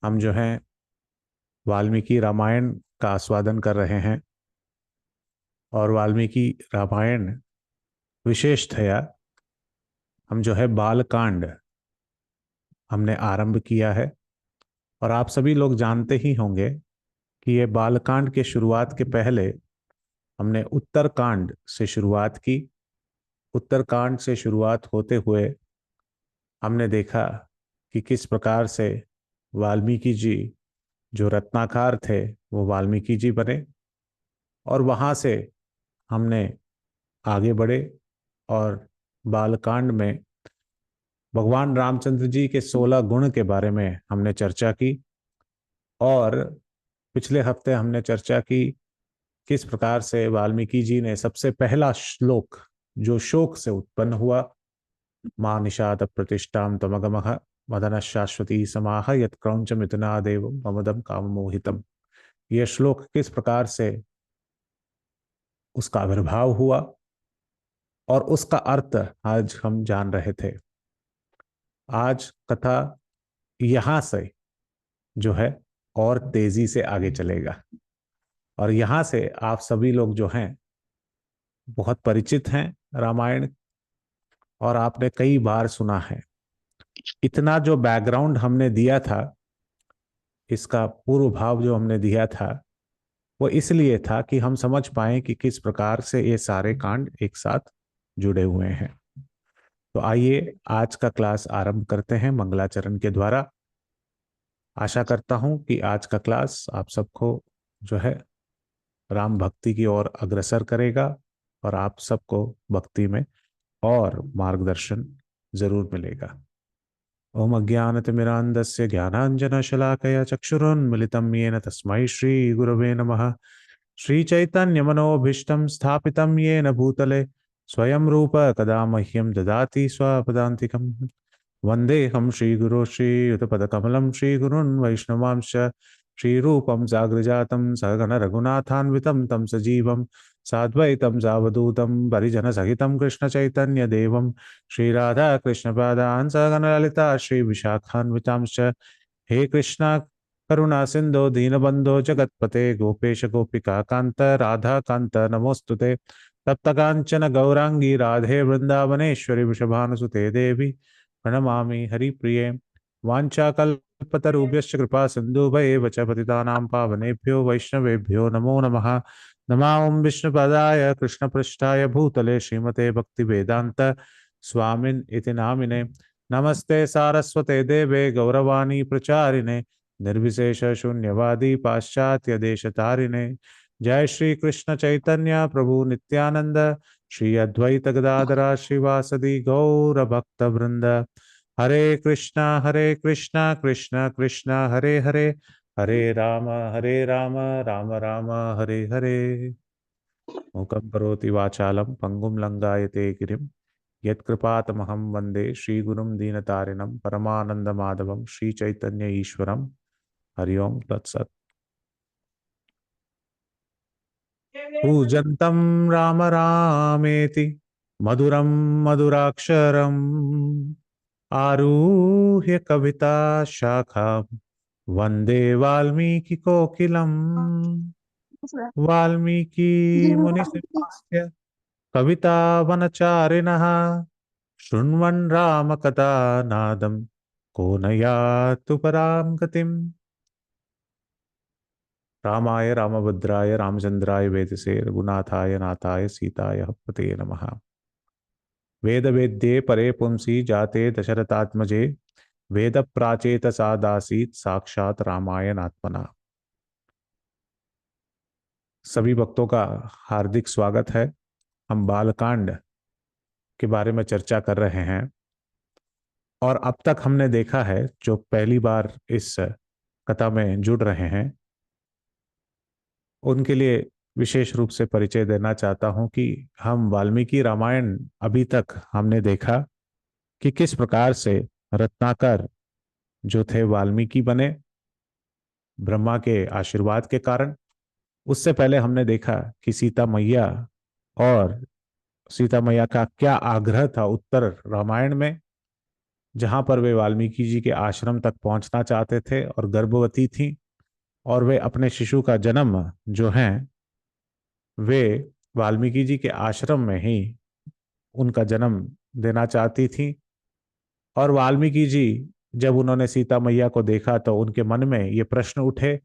हम जो हैं वाल्मीकि रामायण का आस्वादन कर रहे हैं। और वाल्मीकि रामायण विशेषतया हम जो है बालकांड हमने आरंभ किया है। और आप सभी लोग जानते ही होंगे कि ये बालकांड के शुरुआत के पहले हमने उत्तरकांड से शुरुआत की। उत्तरकांड से शुरुआत होते हुए हमने देखा कि किस प्रकार से वाल्मीकि जी जो रत्नाकर थे वो वाल्मीकि जी बने। और वहाँ से हमने आगे बढ़े और बालकांड में भगवान रामचंद्र जी के 16 गुण के बारे में हमने चर्चा की। और पिछले हफ्ते हमने चर्चा की किस प्रकार से वाल्मीकि जी ने सबसे पहला श्लोक जो शोक से उत्पन्न हुआ, मां निषाद प्रतिष्ठाम तमगमः मदन शाश्वती समाह यत् क्रौंच मिथुनादेव ममदम काम मोहितम। यह श्लोक किस प्रकार से उसका आविर्भाव हुआ और उसका अर्थ आज हम जान रहे थे। आज कथा यहां से जो है और तेजी से आगे चलेगा। और यहां से आप सभी लोग जो हैं बहुत परिचित हैं रामायण और आपने कई बार सुना है। इतना जो बैकग्राउंड हमने दिया था, इसका पूर्व भाव जो हमने दिया था, वो इसलिए था कि हम समझ पाए कि किस प्रकार से ये सारे कांड एक साथ जुड़े हुए हैं। तो आइए आज का क्लास आरंभ करते हैं मंगलाचरण के द्वारा। आशा करता हूं कि आज का क्लास आप सबको जो है राम भक्ति की ओर अग्रसर करेगा और आप सबको भक्ति में और मार्गदर्शन जरूर मिलेगा। ओम अज्ञानतिमिरान्धस्य ज्ञानाञ्जनशलाकया चक्षुरुन्मिलितं येन तस्मै श्रीगुरवे नमः। श्रीचैतन्यमनोभीष्टं स्थापितं येन भूतले स्वयं रूप कदा मह्यं ददाति स्वपदान्तिकम्। वन्देऽहं श्रीगुरो श्रीयुतपदकमलं श्रीगुरुन् वैष्णवांश्च श्रीरूपं साग्रजातं सगण रघुनाथान्वितं तं सजीवं साद्वैतं सावधूतं परिजनसहितं कृष्णचैतन्यदेवं श्रीराधा कृष्णपादान् सगण ललिता श्रीविशाखान्वितांश्च। हे कृष्णा करुणा सिंधो दीनबंधो जगतपते गोपेश गोपिका कांत राधा कांत नमोस्तुते। तप्त कांचन गौरांगी राधे वृंदावनेश्वरी वृषभानुसुते देवी प्रणमामि हरिप्रिये। वाञ्छाकल्पतरुभ्यश्च कृपा सिन्धुभैव च पतितानां पावनेभ्यो वैष्णवेभ्यो नमो नमः। नमः ओं विष्णुपदाय कृष्णपृष्ठाय भूतले श्रीमते भक्तिवेदान्त स्वामिन् इति नामिने। नमस्ते सारस्वते देवे गौरवाणी प्रचारिणे निर्विशेष शून्यवादी पाश्चात्य देश तारिणे। जय श्री कृष्ण चैतन्य प्रभु नित्यानंद श्री अद्वैत गदाधरा श्रीवासदि गौर भक्त वृंद। हरे कृष्णा कृष्ण कृष्ण हरे हरे हरे राम राम राम हरे हरे। मूकं करोति वाचालं पंगुं लंघायते गिरिं यत्कृपातमहं वन्दे श्रीगुरुं दीनतारिणं परमानन्दमाधवं श्रीचैतन्य ईश्वरं। हरि ओम तत्सत्। कूजन्तं राम रामेति मधुरं मधुराक्षरम् आरुह्य कविता शाखां वन्दे वाल्मीकि कोकिलम्। वाल्मीकि मुनिसिंहस्य कविता वनचारिणः शृण्वन् रामकथा नादं को न यातु परां गतिम्। रामाय रामभद्राय रामचंद्राय वेदसे रघुनाथाय नाथाय सीताय पते नमः। वेद वेद्ये परे पुंसी जाते दशरथात्मजे वेद प्राचेत सादासीत साक्षात रामायण आत्मना। सभी भक्तों का हार्दिक स्वागत है। हम बालकांड के बारे में चर्चा कर रहे हैं और अब तक हमने देखा है, जो पहली बार इस कथा में जुड़ रहे हैं उनके लिए विशेष रूप से परिचय देना चाहता हूं कि हम वाल्मीकि रामायण अभी तक हमने देखा कि किस प्रकार से रत्नाकर जो थे वाल्मीकि बने ब्रह्मा के आशीर्वाद के कारण। उससे पहले हमने देखा कि सीता मैया और सीता मैया का क्या आग्रह था उत्तर रामायण में। जहां पर वे वाल्मीकि जी के आश्रम तक पहुंचना चाहते थे और गर्भवती थी, और वे अपने शिशु का जन्म जो है वे वाल्मीकि जी के आश्रम में ही उनका जन्म देना चाहती थी। और वाल्मीकि जी जब उन्होंने सीता मैया को देखा तो उनके मन में ये प्रश्न उठे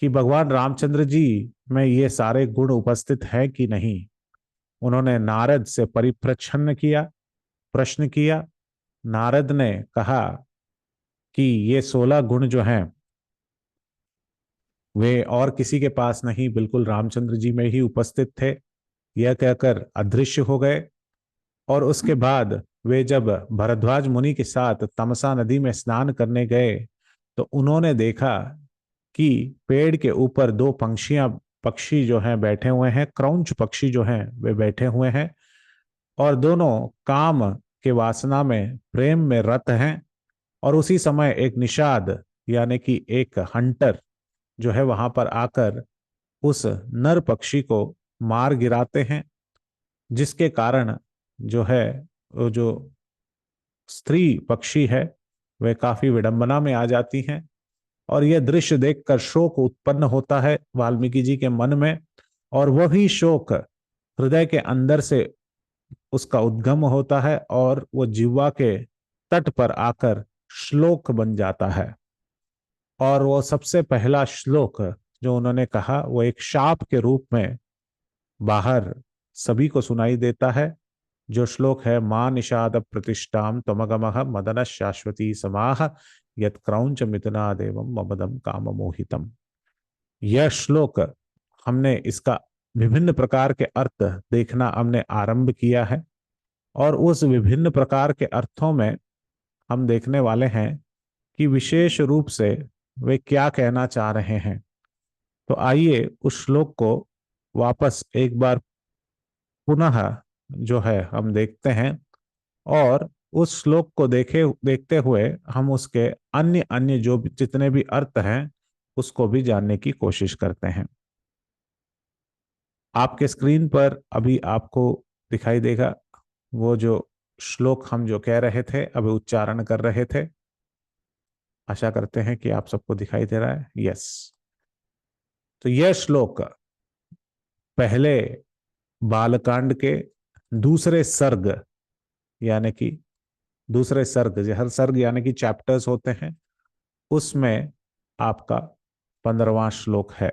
कि भगवान रामचंद्र जी में ये सारे गुण उपस्थित हैं कि नहीं। उन्होंने नारद से परिप्रश्न किया, प्रश्न किया। नारद ने कहा कि ये 16 गुण जो हैं वे और किसी के पास नहीं, बिल्कुल रामचंद्र जी में ही उपस्थित थे। यह कहकर अदृश्य हो गए। और उसके बाद वे जब भरद्वाज मुनि के साथ तमसा नदी में स्नान करने गए तो उन्होंने देखा कि पेड़ के ऊपर दो पक्षी जो हैं बैठे हुए हैं, क्रौंच पक्षी जो हैं वे बैठे हुए हैं, और दोनों काम के वासना में, प्रेम में रत हैं। और उसी समय एक निषाद यानी कि एक हंटर जो है वहां पर आकर उस नर पक्षी को मार गिराते हैं, जिसके कारण जो है वो जो स्त्री पक्षी है वह काफी विडंबना में आ जाती हैं। और यह दृश्य देखकर शोक उत्पन्न होता है वाल्मीकि जी के मन में, और वही शोक हृदय के अंदर से उसका उद्गम होता है और वो जिह्वा के तट पर आकर श्लोक बन जाता है। और वो सबसे पहला श्लोक जो उन्होंने कहा वो एक शाप के रूप में बाहर सभी को सुनाई देता है। जो श्लोक है, मां निषाद प्रतिष्ठाम त्वमगमः मदन शाश्वती समाह यत् क्रौंच मिथुनादेवं ममदम काम मोहितम। यह श्लोक हमने इसका विभिन्न प्रकार के अर्थ देखना हमने आरंभ किया है, और उस विभिन्न प्रकार के अर्थों में हम देखने वाले हैं कि विशेष रूप से वे क्या कहना चाह रहे हैं। तो आइए उस श्लोक को वापस एक बार पुनः जो है हम देखते हैं, और उस श्लोक को देखते हुए हम उसके अन्य अन्य जो जितने भी अर्थ हैं उसको भी जानने की कोशिश करते हैं। आपके स्क्रीन पर अभी आपको दिखाई देगा वो जो श्लोक हम जो कह रहे थे, अभी उच्चारण कर रहे थे। आशा करते हैं कि आप सबको दिखाई दे रहा है। यस। तो यह श्लोक पहले बालकांड के दूसरे सर्ग यानी कि दूसरे सर्ग, हर सर्ग यानी कि चैप्टर्स होते हैं, उसमें आपका 15वां श्लोक है।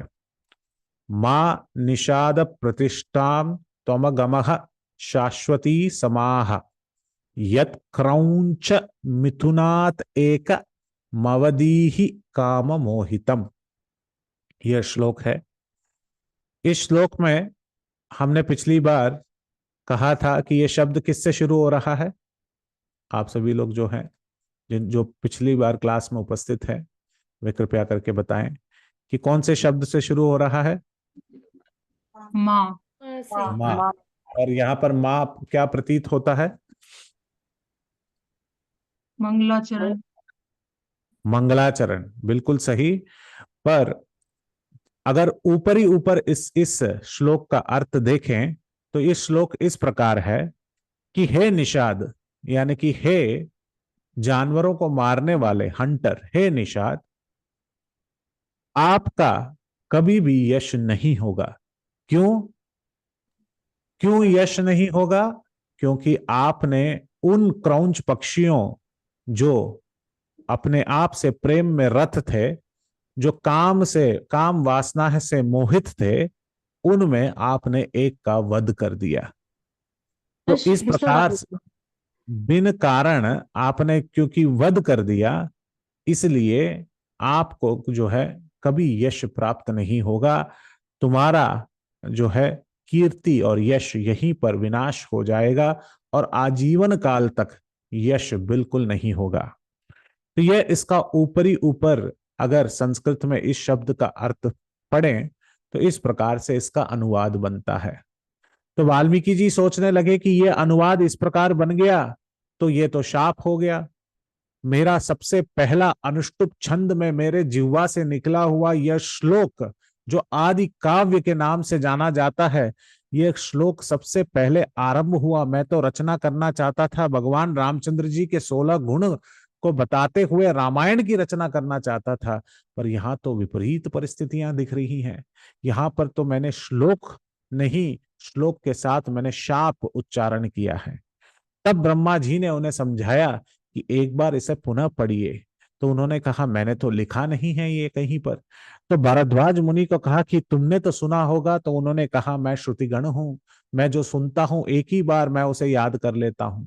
मां निषाद प्रतिष्ठाम त्वमगमः शाश्वती समाह यत् क्रौंच मिथुनात् एक मवदीहि काम मोहितम। यह श्लोक है। इस श्लोक में हमने पिछली बार कहा था कि यह शब्द किससे शुरू हो रहा है। आप सभी लोग जो हैं, जिन जो पिछली बार क्लास में उपस्थित है, वे कृपया करके बताएं कि कौन से शब्द से शुरू हो रहा है। माँ। माँ। और यहाँ पर माँ क्या प्रतीत होता है। मंगलाचरण। मंगलाचरण, बिल्कुल सही। पर अगर ऊपरी ऊपर इस श्लोक का अर्थ देखें तो इस श्लोक इस प्रकार है कि हे निषाद यानी कि हे जानवरों को मारने वाले हंटर, हे निषाद, आपका कभी भी यश नहीं होगा। क्यों? क्यों यश नहीं होगा? क्योंकि आपने उन क्रौंच पक्षियों जो अपने आप से प्रेम में रत थे, जो काम वासना से मोहित थे, उनमें आपने एक का वध कर दिया। तो इस प्रकार बिन कारण आपने क्योंकि वध कर दिया, इसलिए आपको जो है कभी यश प्राप्त नहीं होगा। तुम्हारा जो है कीर्ति और यश यहीं पर विनाश हो जाएगा और आजीवन काल तक यश बिल्कुल नहीं होगा। तो यह इसका ऊपरी ऊपर अगर संस्कृत में इस शब्द का अर्थ पढ़ें तो इस प्रकार से इसका अनुवाद बनता है। तो वाल्मीकि जी सोचने लगे कि यह अनुवाद इस प्रकार बन गया तो ये तो शाप हो गया। मेरा सबसे पहला अनुष्टुप छंद में मेरे जिह्वा से निकला हुआ यह श्लोक जो आदि काव्य के नाम से जाना जाता है, ये श्लोक सबसे पहले आरंभ हुआ, मैं तो रचना करना चाहता था, भगवान रामचंद्र जी के 16 गुण को बताते हुए रामायण की रचना करना चाहता था, पर यहाँ तो विपरीत परिस्थितियां दिख रही हैं। यहाँ पर तो मैंने श्लोक नहीं, श्लोक के साथ मैंने शाप उच्चारण किया है। तब ब्रह्मा जी ने उन्हें समझाया कि एक बार इसे पुनः पढ़िए। तो उन्होंने कहा मैंने तो लिखा नहीं है ये कहीं पर। तो भारद्वाज मुनि को कहा कि तुमने तो सुना होगा। तो उन्होंने कहा मैं श्रुतिगण हूं, मैं जो सुनता हूं एक ही बार मैं उसे याद कर लेता हूं,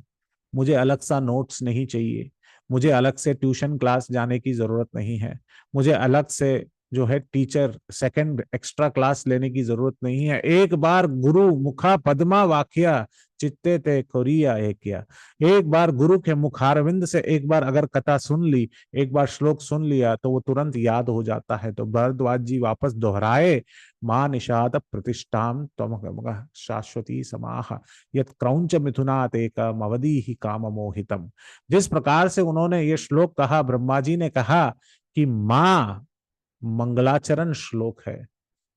मुझे अलग सा नोट्स नहीं चाहिए, मुझे अलग से ट्यूशन क्लास जाने की जरूरत नहीं है, मुझे अलग से जो है टीचर सेकंड एक्स्ट्रा क्लास लेने की जरूरत नहीं है। एक बार गुरु मुखा पद्मा वाक्या चित्ते ते कोरिया एक किया। एक बार गुरु के मुखारविंद से एक बार अगर कथा सुन ली, एक बार श्लोक सुन लिया तो वो तुरंत याद हो जाता है। तो भरद्वाज जी वापस दोहराए, मां निषाद प्रतिष्ठाम त्वमगमः शाश्वती समाह यत क्रौंच मिथुनात् एकम अवधि ही काम मोहितम। जिस प्रकार से उन्होंने ये श्लोक कहा, ब्रह्मा जी ने कहा कि मां मंगलाचरण श्लोक है।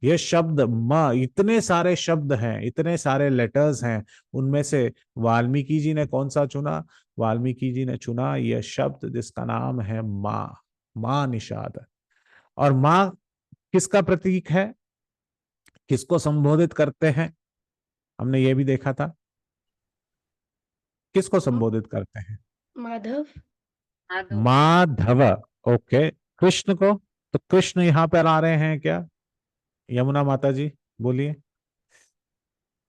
ये शब्द माँ, इतने सारे शब्द हैं, इतने सारे लेटर्स हैं, उनमें से वाल्मीकि जी ने कौन सा चुना? वाल्मीकि जी ने चुना यह शब्द जिसका नाम है माँ, माँ निषाद। और माँ किसका प्रतीक है, किसको संबोधित करते हैं? हमने ये भी देखा था, किसको संबोधित करते हैं? माधव। माधव। ओके, कृष्ण को? तो कृष्ण यहाँ पर आ रहे हैं क्या? यमुना माता जी बोलिए।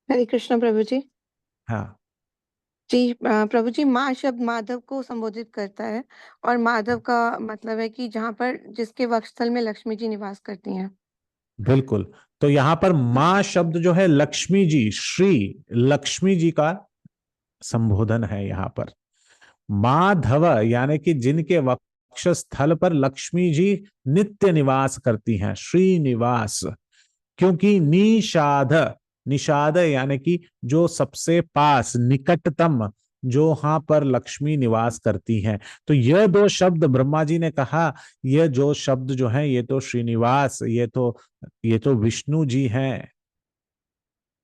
हरे कृष्ण प्रभु जी। हाँ, जी प्रभु जी, माँ शब्द माधव को संबोधित करता है और माधव का मतलब है कि जहाँ पर जिसके वक्षस्थल में लक्ष्मी जी निवास करती हैं। बिल्कुल। तो यहां पर मां शब्द जो है लक्ष्मी जी, श्री लक्ष्मी जी का संबोधन है यहाँ पर। माधव यानी कि जिनके वक्ष स्थल पर लक्ष्मी जी नित्य निवास करती हैं, श्रीनिवास। क्योंकि निषाद, निषाद यानी कि जो सबसे पास निकटतम, जो वहां पर लक्ष्मी निवास करती हैं। तो यह दो शब्द ब्रह्मा जी ने कहा, यह जो शब्द जो है ये तो श्रीनिवास, ये तो विष्णु जी हैं,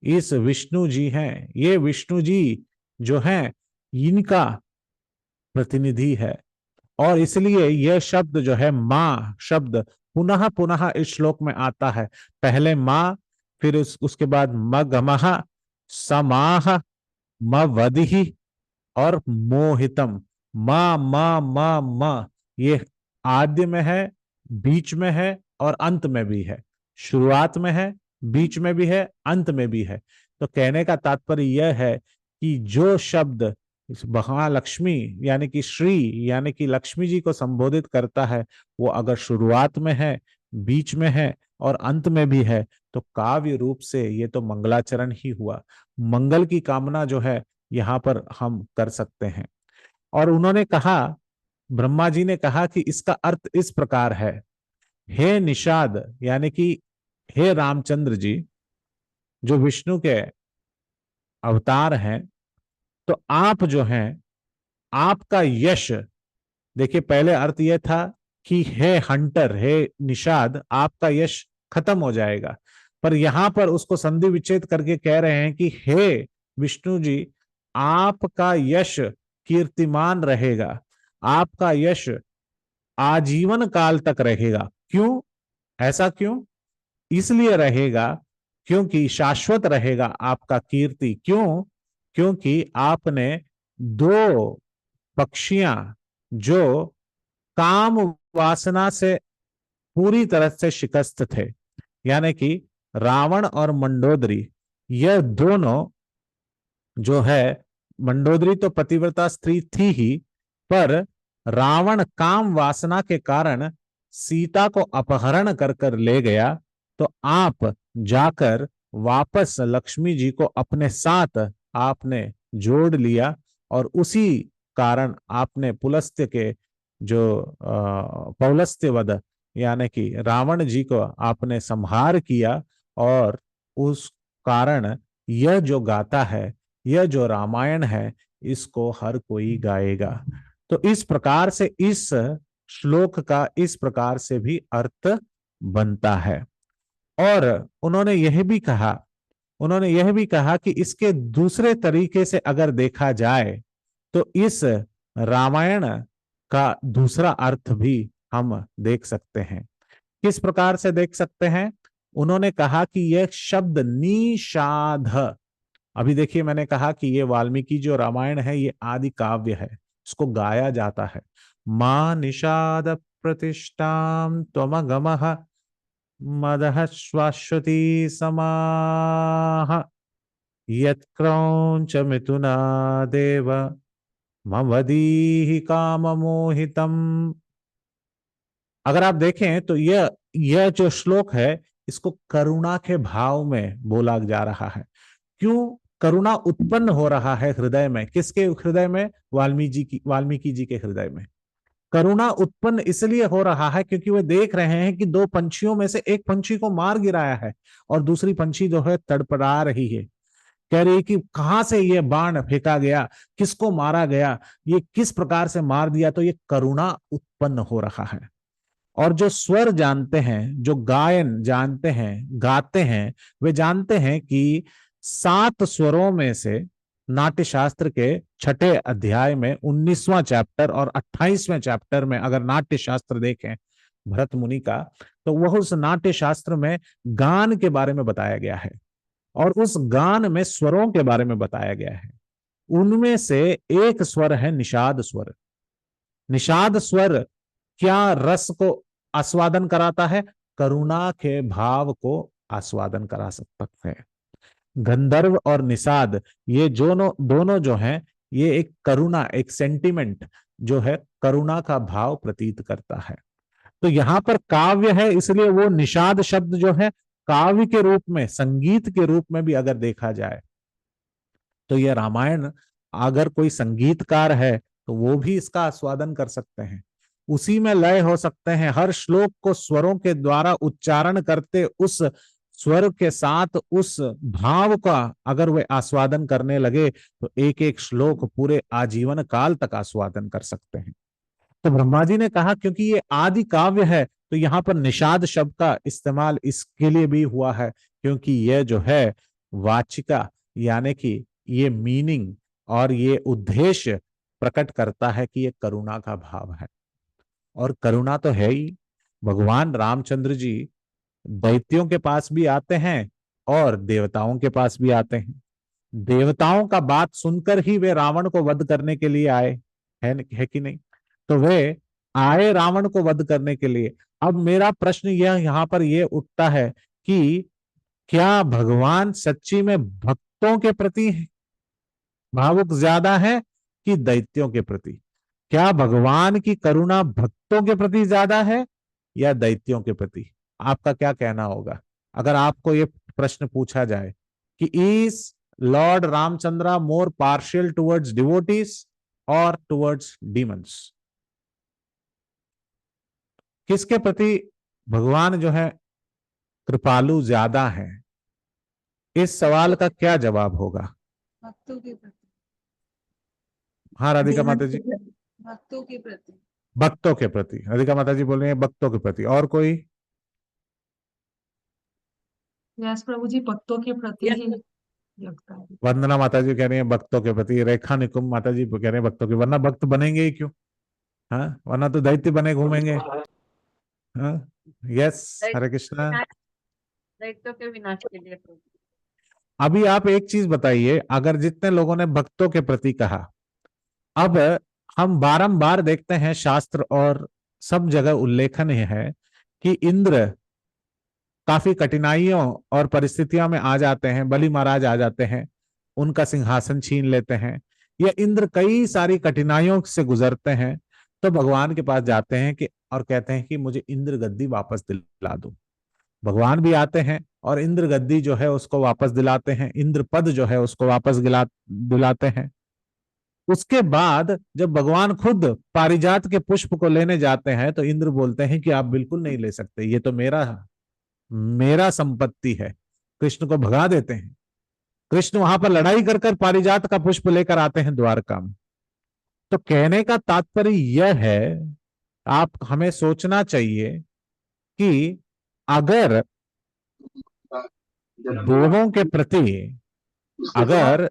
इस विष्णु जी हैं, ये विष्णु जी जो हैं इनका प्रतिनिधि है। और इसलिए यह शब्द जो है माँ शब्द पुनः पुनः इस श्लोक में आता है। पहले माँ, फिर उसके बाद मगमः, समाह, मवदिहि और मोहितम। माँ माँ माँ माँ, ये आद्य में है, बीच में है और अंत में भी है। शुरुआत में है, बीच में भी है, अंत में भी है। तो कहने का तात्पर्य यह है कि जो शब्द इस महालक्ष्मी यानी कि श्री यानी कि लक्ष्मी जी को संबोधित करता है, वो अगर शुरुआत में है, बीच में है और अंत में भी है, तो काव्य रूप से ये तो मंगलाचरण ही हुआ। मंगल की कामना जो है यहाँ पर हम कर सकते हैं। और उन्होंने कहा, ब्रह्मा जी ने कहा कि इसका अर्थ इस प्रकार है, हे निषाद यानी कि हे रामचंद्र जी जो विष्णु के अवतार हैं, तो आप जो हैं, आपका यश, देखिए पहले अर्थ यह था कि हे हंटर, हे निषाद, आपका यश खत्म हो जाएगा। पर यहां पर उसको संधि विच्छेद करके कह रहे हैं कि हे विष्णु जी, आपका यश कीर्तिमान रहेगा, आपका यश आजीवन काल तक रहेगा। क्यों? ऐसा क्यों? इसलिए रहेगा क्योंकि शाश्वत रहेगा आपका कीर्ति। क्यों? क्योंकि आपने दो पक्षियां जो काम वासना से पूरी तरह से शिकस्त थे, यानी कि रावण और मंडोदरी, यह दोनों जो है, मंडोदरी तो पतिव्रता स्त्री थी ही, पर रावण काम वासना के कारण सीता को अपहरण कर कर ले गया। तो आप जाकर वापस लक्ष्मी जी को अपने साथ आपने जोड़ लिया, और उसी कारण आपने पुलस्त्य के जो पौलस्त्य वध यानी कि रावण जी को आपने संहार किया। और उस कारण यह जो गाथा है, यह जो रामायण है, इसको हर कोई गाएगा। तो इस प्रकार से इस श्लोक का इस प्रकार से भी अर्थ बनता है। और उन्होंने यह भी कहा उन्होंने यह भी कहा कि इसके दूसरे तरीके से अगर देखा जाए तो इस रामायण का दूसरा अर्थ भी हम देख सकते हैं। किस प्रकार से देख सकते हैं? उन्होंने कहा कि यह शब्द निषाद, अभी देखिए मैंने कहा कि ये वाल्मीकि जो रामायण है ये आदि काव्य है, इसको गाया जाता है। मां निषाद प्रतिष्ठाम त्वमगमः मदः श्वाश्वती समाह यत्क्रौंच मिथुना देव मवदीहि काम मोहितम। अगर आप देखें तो यह जो श्लोक है इसको करुणा के भाव में बोला जा रहा है। क्यों करुणा उत्पन्न हो रहा है हृदय में? किसके हृदय में? वाल्मीकि जी के हृदय में करुणा उत्पन्न इसलिए हो रहा है क्योंकि वे देख रहे हैं कि दो पंछियों में से एक पंछी को मार गिराया है और दूसरी पंछी जो है तड़पड़ा रही है, कह रही है कि कहां से ये बाण फेंका गया, किसको मारा गया, ये किस प्रकार से मार दिया। तो ये करुणा उत्पन्न हो रहा है। और जो स्वर जानते हैं, जो गायन जानते हैं, गाते हैं, वे जानते हैं कि 7 स्वरों में से नाट्य शास्त्र के 6ठे अध्याय में 19वां चैप्टर और 28वें चैप्टर में अगर नाट्य शास्त्र देखें भरत मुनि का, तो वह उस नाट्य शास्त्र में गान के बारे में बताया गया है और उस गान में स्वरों के बारे में बताया गया है। उनमें से एक स्वर है निषाद स्वर। निषाद स्वर क्या रस को आस्वादन कराता है? करुणा के भाव को आस्वादन करा सकता है। गंधर्व और निषाद ये दोनों जो हैं ये एक करुणा, एक सेंटिमेंट जो है करुणा का भाव प्रतीत करता है। तो यहां पर काव्य है इसलिए वो निषाद शब्द जो है काव्य के रूप में, संगीत के रूप में भी अगर देखा जाए तो यह रामायण, अगर कोई संगीतकार है तो वो भी इसका आस्वादन कर सकते हैं, उसी में लय हो सकते हैं। हर श्लोक को स्वरों के द्वारा उच्चारण करते उस स्वर के साथ उस भाव का अगर वे आस्वादन करने लगे तो एक एक श्लोक पूरे आजीवन काल तक आस्वादन कर सकते हैं। तो ब्रह्मा जी ने कहा क्योंकि ये आदि काव्य है तो यहाँ पर निषाद शब्द का इस्तेमाल इसके लिए भी हुआ है क्योंकि यह जो है वाचिका यानी कि ये मीनिंग और ये उद्देश्य प्रकट करता है कि ये करुणा का भाव है। और करुणा तो है ही। भगवान रामचंद्र जी दैत्यों के पास भी आते हैं और देवताओं के पास भी आते हैं। देवताओं का बात सुनकर ही वे रावण को वध करने के लिए आए, है कि नहीं? तो वे आए रावण को वध करने के लिए। अब मेरा प्रश्न यह यहाँ पर यह उठता है कि क्या भगवान सच्ची में भक्तों के प्रति भावुक ज्यादा है कि दैत्यों के प्रति? क्या भगवान की करुणा भक्तों के प्रति ज्यादा है या दैत्यों के प्रति? आपका क्या कहना होगा अगर आपको ये प्रश्न पूछा जाए कि is Lord Ramchandra more partial towards devotees और टुवर्ड्स डीमंस? किसके प्रति भगवान जो है कृपालु ज्यादा है? इस सवाल का क्या जवाब होगा? भक्तों के प्रति। हाँ राधिका माता जी। भक्तों के प्रति। भक्तों के प्रति, राधिका माता जी बोल रही है भक्तों के प्रति। और कोई? यस प्रभु जी, भक्तों के प्रति ही लगता है। वंदना माता जी कह रही है भक्तों के प्रति। रेखा निकुम माता जी कह रहे हैं भक्तों के, वरना भक्त बनेंगे ही क्यों? हाँ, वरना तो दैत्य बने घूमेंगे। हाँ, यस, हरे कृष्णा। दैत्यों के विनाश के लिए प्रभु। अभी आप एक चीज बताइए, अगर जितने लोगों ने भक्तों के प्रति कहा, अब हम बारंबार देखते हैं शास्त्र और सब जगह उल्लेखन है कि इंद्र काफी कठिनाइयों और परिस्थितियों में आ जाते हैं, बलि महाराज आ जाते हैं, उनका सिंहासन छीन लेते हैं। ये इंद्र कई सारी कठिनाइयों से गुजरते हैं तो भगवान के पास जाते हैं कि और कहते हैं कि मुझे इंद्र गद्दी वापस दिला दो। भगवान भी आते हैं और इंद्र गद्दी जो है उसको वापस दिलाते हैं, इंद्र पद जो है उसको वापस दिलाते हैं। उसके बाद जब भगवान खुद पारिजात के पुष्प को लेने जाते हैं तो इंद्र बोलते हैं कि आप बिल्कुल नहीं ले सकते, ये तो मेरा संपत्ति है। कृष्ण को भगा देते हैं। कृष्ण वहां पर लड़ाई कर कर पारिजात का पुष्प लेकर आते हैं द्वारका में। तो कहने का तात्पर्य यह है, आप हमें सोचना चाहिए कि अगर देवों के प्रति अगर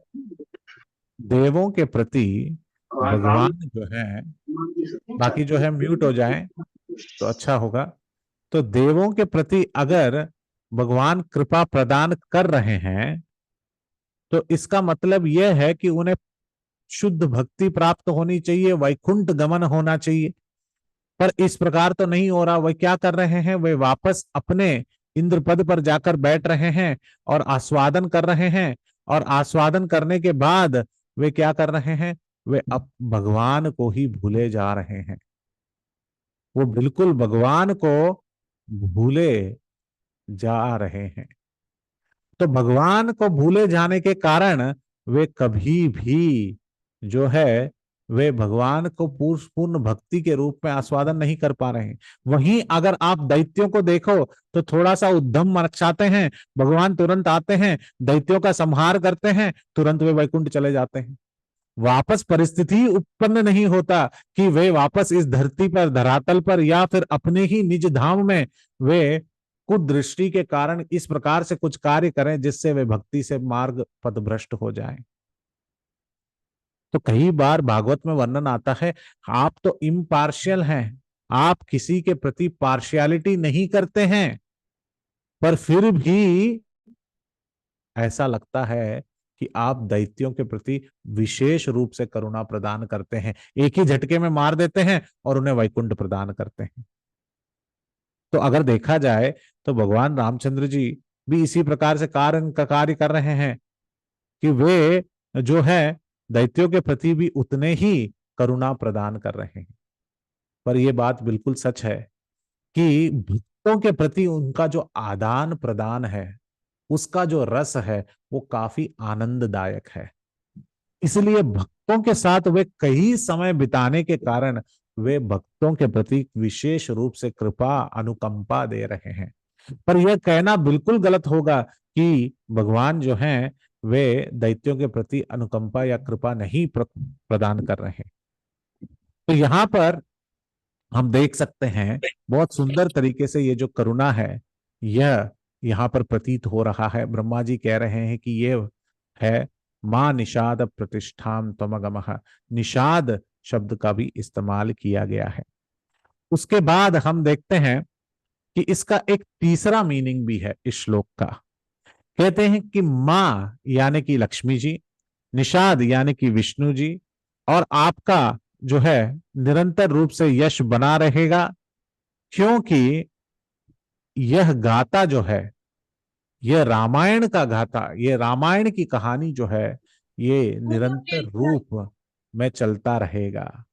देवों के प्रति भगवान जो है, बाकी जो है म्यूट हो जाएं तो अच्छा होगा। तो देवों के प्रति अगर भगवान कृपा प्रदान कर रहे हैं तो इसका मतलब यह है कि उन्हें शुद्ध भक्ति प्राप्त होनी चाहिए, वैकुंठ गमन होना चाहिए। पर इस प्रकार तो नहीं हो रहा। वे क्या कर रहे हैं, वे वापस अपने इंद्र पद पर जाकर बैठ रहे हैं और आस्वादन कर रहे हैं। और आस्वादन करने के बाद वे क्या कर रहे हैं, वे अब भगवान को ही भूले जा रहे हैं। वो बिल्कुल भगवान को भूले जा रहे हैं। तो भगवान को भूले जाने के कारण वे कभी भी जो है वे भगवान को पूर्ण भक्ति के रूप में आस्वादन नहीं कर पा रहे हैं। वहीं अगर आप दैत्यों को देखो तो थोड़ा सा उद्यम मचाते हैं, भगवान तुरंत आते हैं, दैत्यों का संहार करते हैं, तुरंत वे वैकुंठ चले जाते हैं। वापस परिस्थिति उत्पन्न नहीं होता कि वे वापस इस धरती पर, धरातल पर, या फिर अपने ही निज धाम में वे कुदृष्टि के कारण इस प्रकार से कुछ कार्य करें जिससे वे भक्ति से मार्ग पथभ्रष्ट हो जाएं। तो कई बार भागवत में वर्णन आता है, आप तो इम्पार्शियल हैं, आप किसी के प्रति पार्शियलिटी नहीं करते हैं, पर फिर भी ऐसा लगता है कि आप दैत्यों के प्रति विशेष रूप से करुणा प्रदान करते हैं, एक ही झटके में मार देते हैं और उन्हें वैकुंठ प्रदान करते हैं। तो अगर देखा जाए तो भगवान रामचंद्र जी भी इसी प्रकार से कार्य कर रहे हैं कि वे जो है दैत्यों के प्रति भी उतने ही करुणा प्रदान कर रहे हैं। पर यह बात बिल्कुल सच है कि भक्तों के प्रति उनका जो आदान प्रदान है, उसका जो रस है, वो काफी आनंददायक है। इसलिए भक्तों के साथ वे कई समय बिताने के कारण वे भक्तों के प्रति विशेष रूप से कृपा अनुकंपा दे रहे हैं। पर यह कहना बिल्कुल गलत होगा कि भगवान जो हैं वे दैत्यों के प्रति अनुकंपा या कृपा नहीं प्रदान कर रहे हैं। तो यहाँ पर हम देख सकते हैं बहुत सुंदर तरीके से ये जो करुणा है यह यहाँ पर प्रतीत हो रहा है। ब्रह्मा जी कह रहे हैं कि ये है मां निषाद प्रतिष्ठाम त्वमगमः। निषाद शब्द का भी इस्तेमाल किया गया है। उसके बाद हम देखते हैं कि इसका एक तीसरा मीनिंग भी है इस श्लोक का। कहते हैं कि मां यानी कि लक्ष्मी जी, निषाद यानी कि विष्णु जी, और आपका जो है निरंतर रूप से यश बना रहेगा, क्योंकि यह गाथा जो है, यह रामायण का गाथा, यह रामायण की कहानी जो है, ये निरंतर रूप में चलता रहेगा।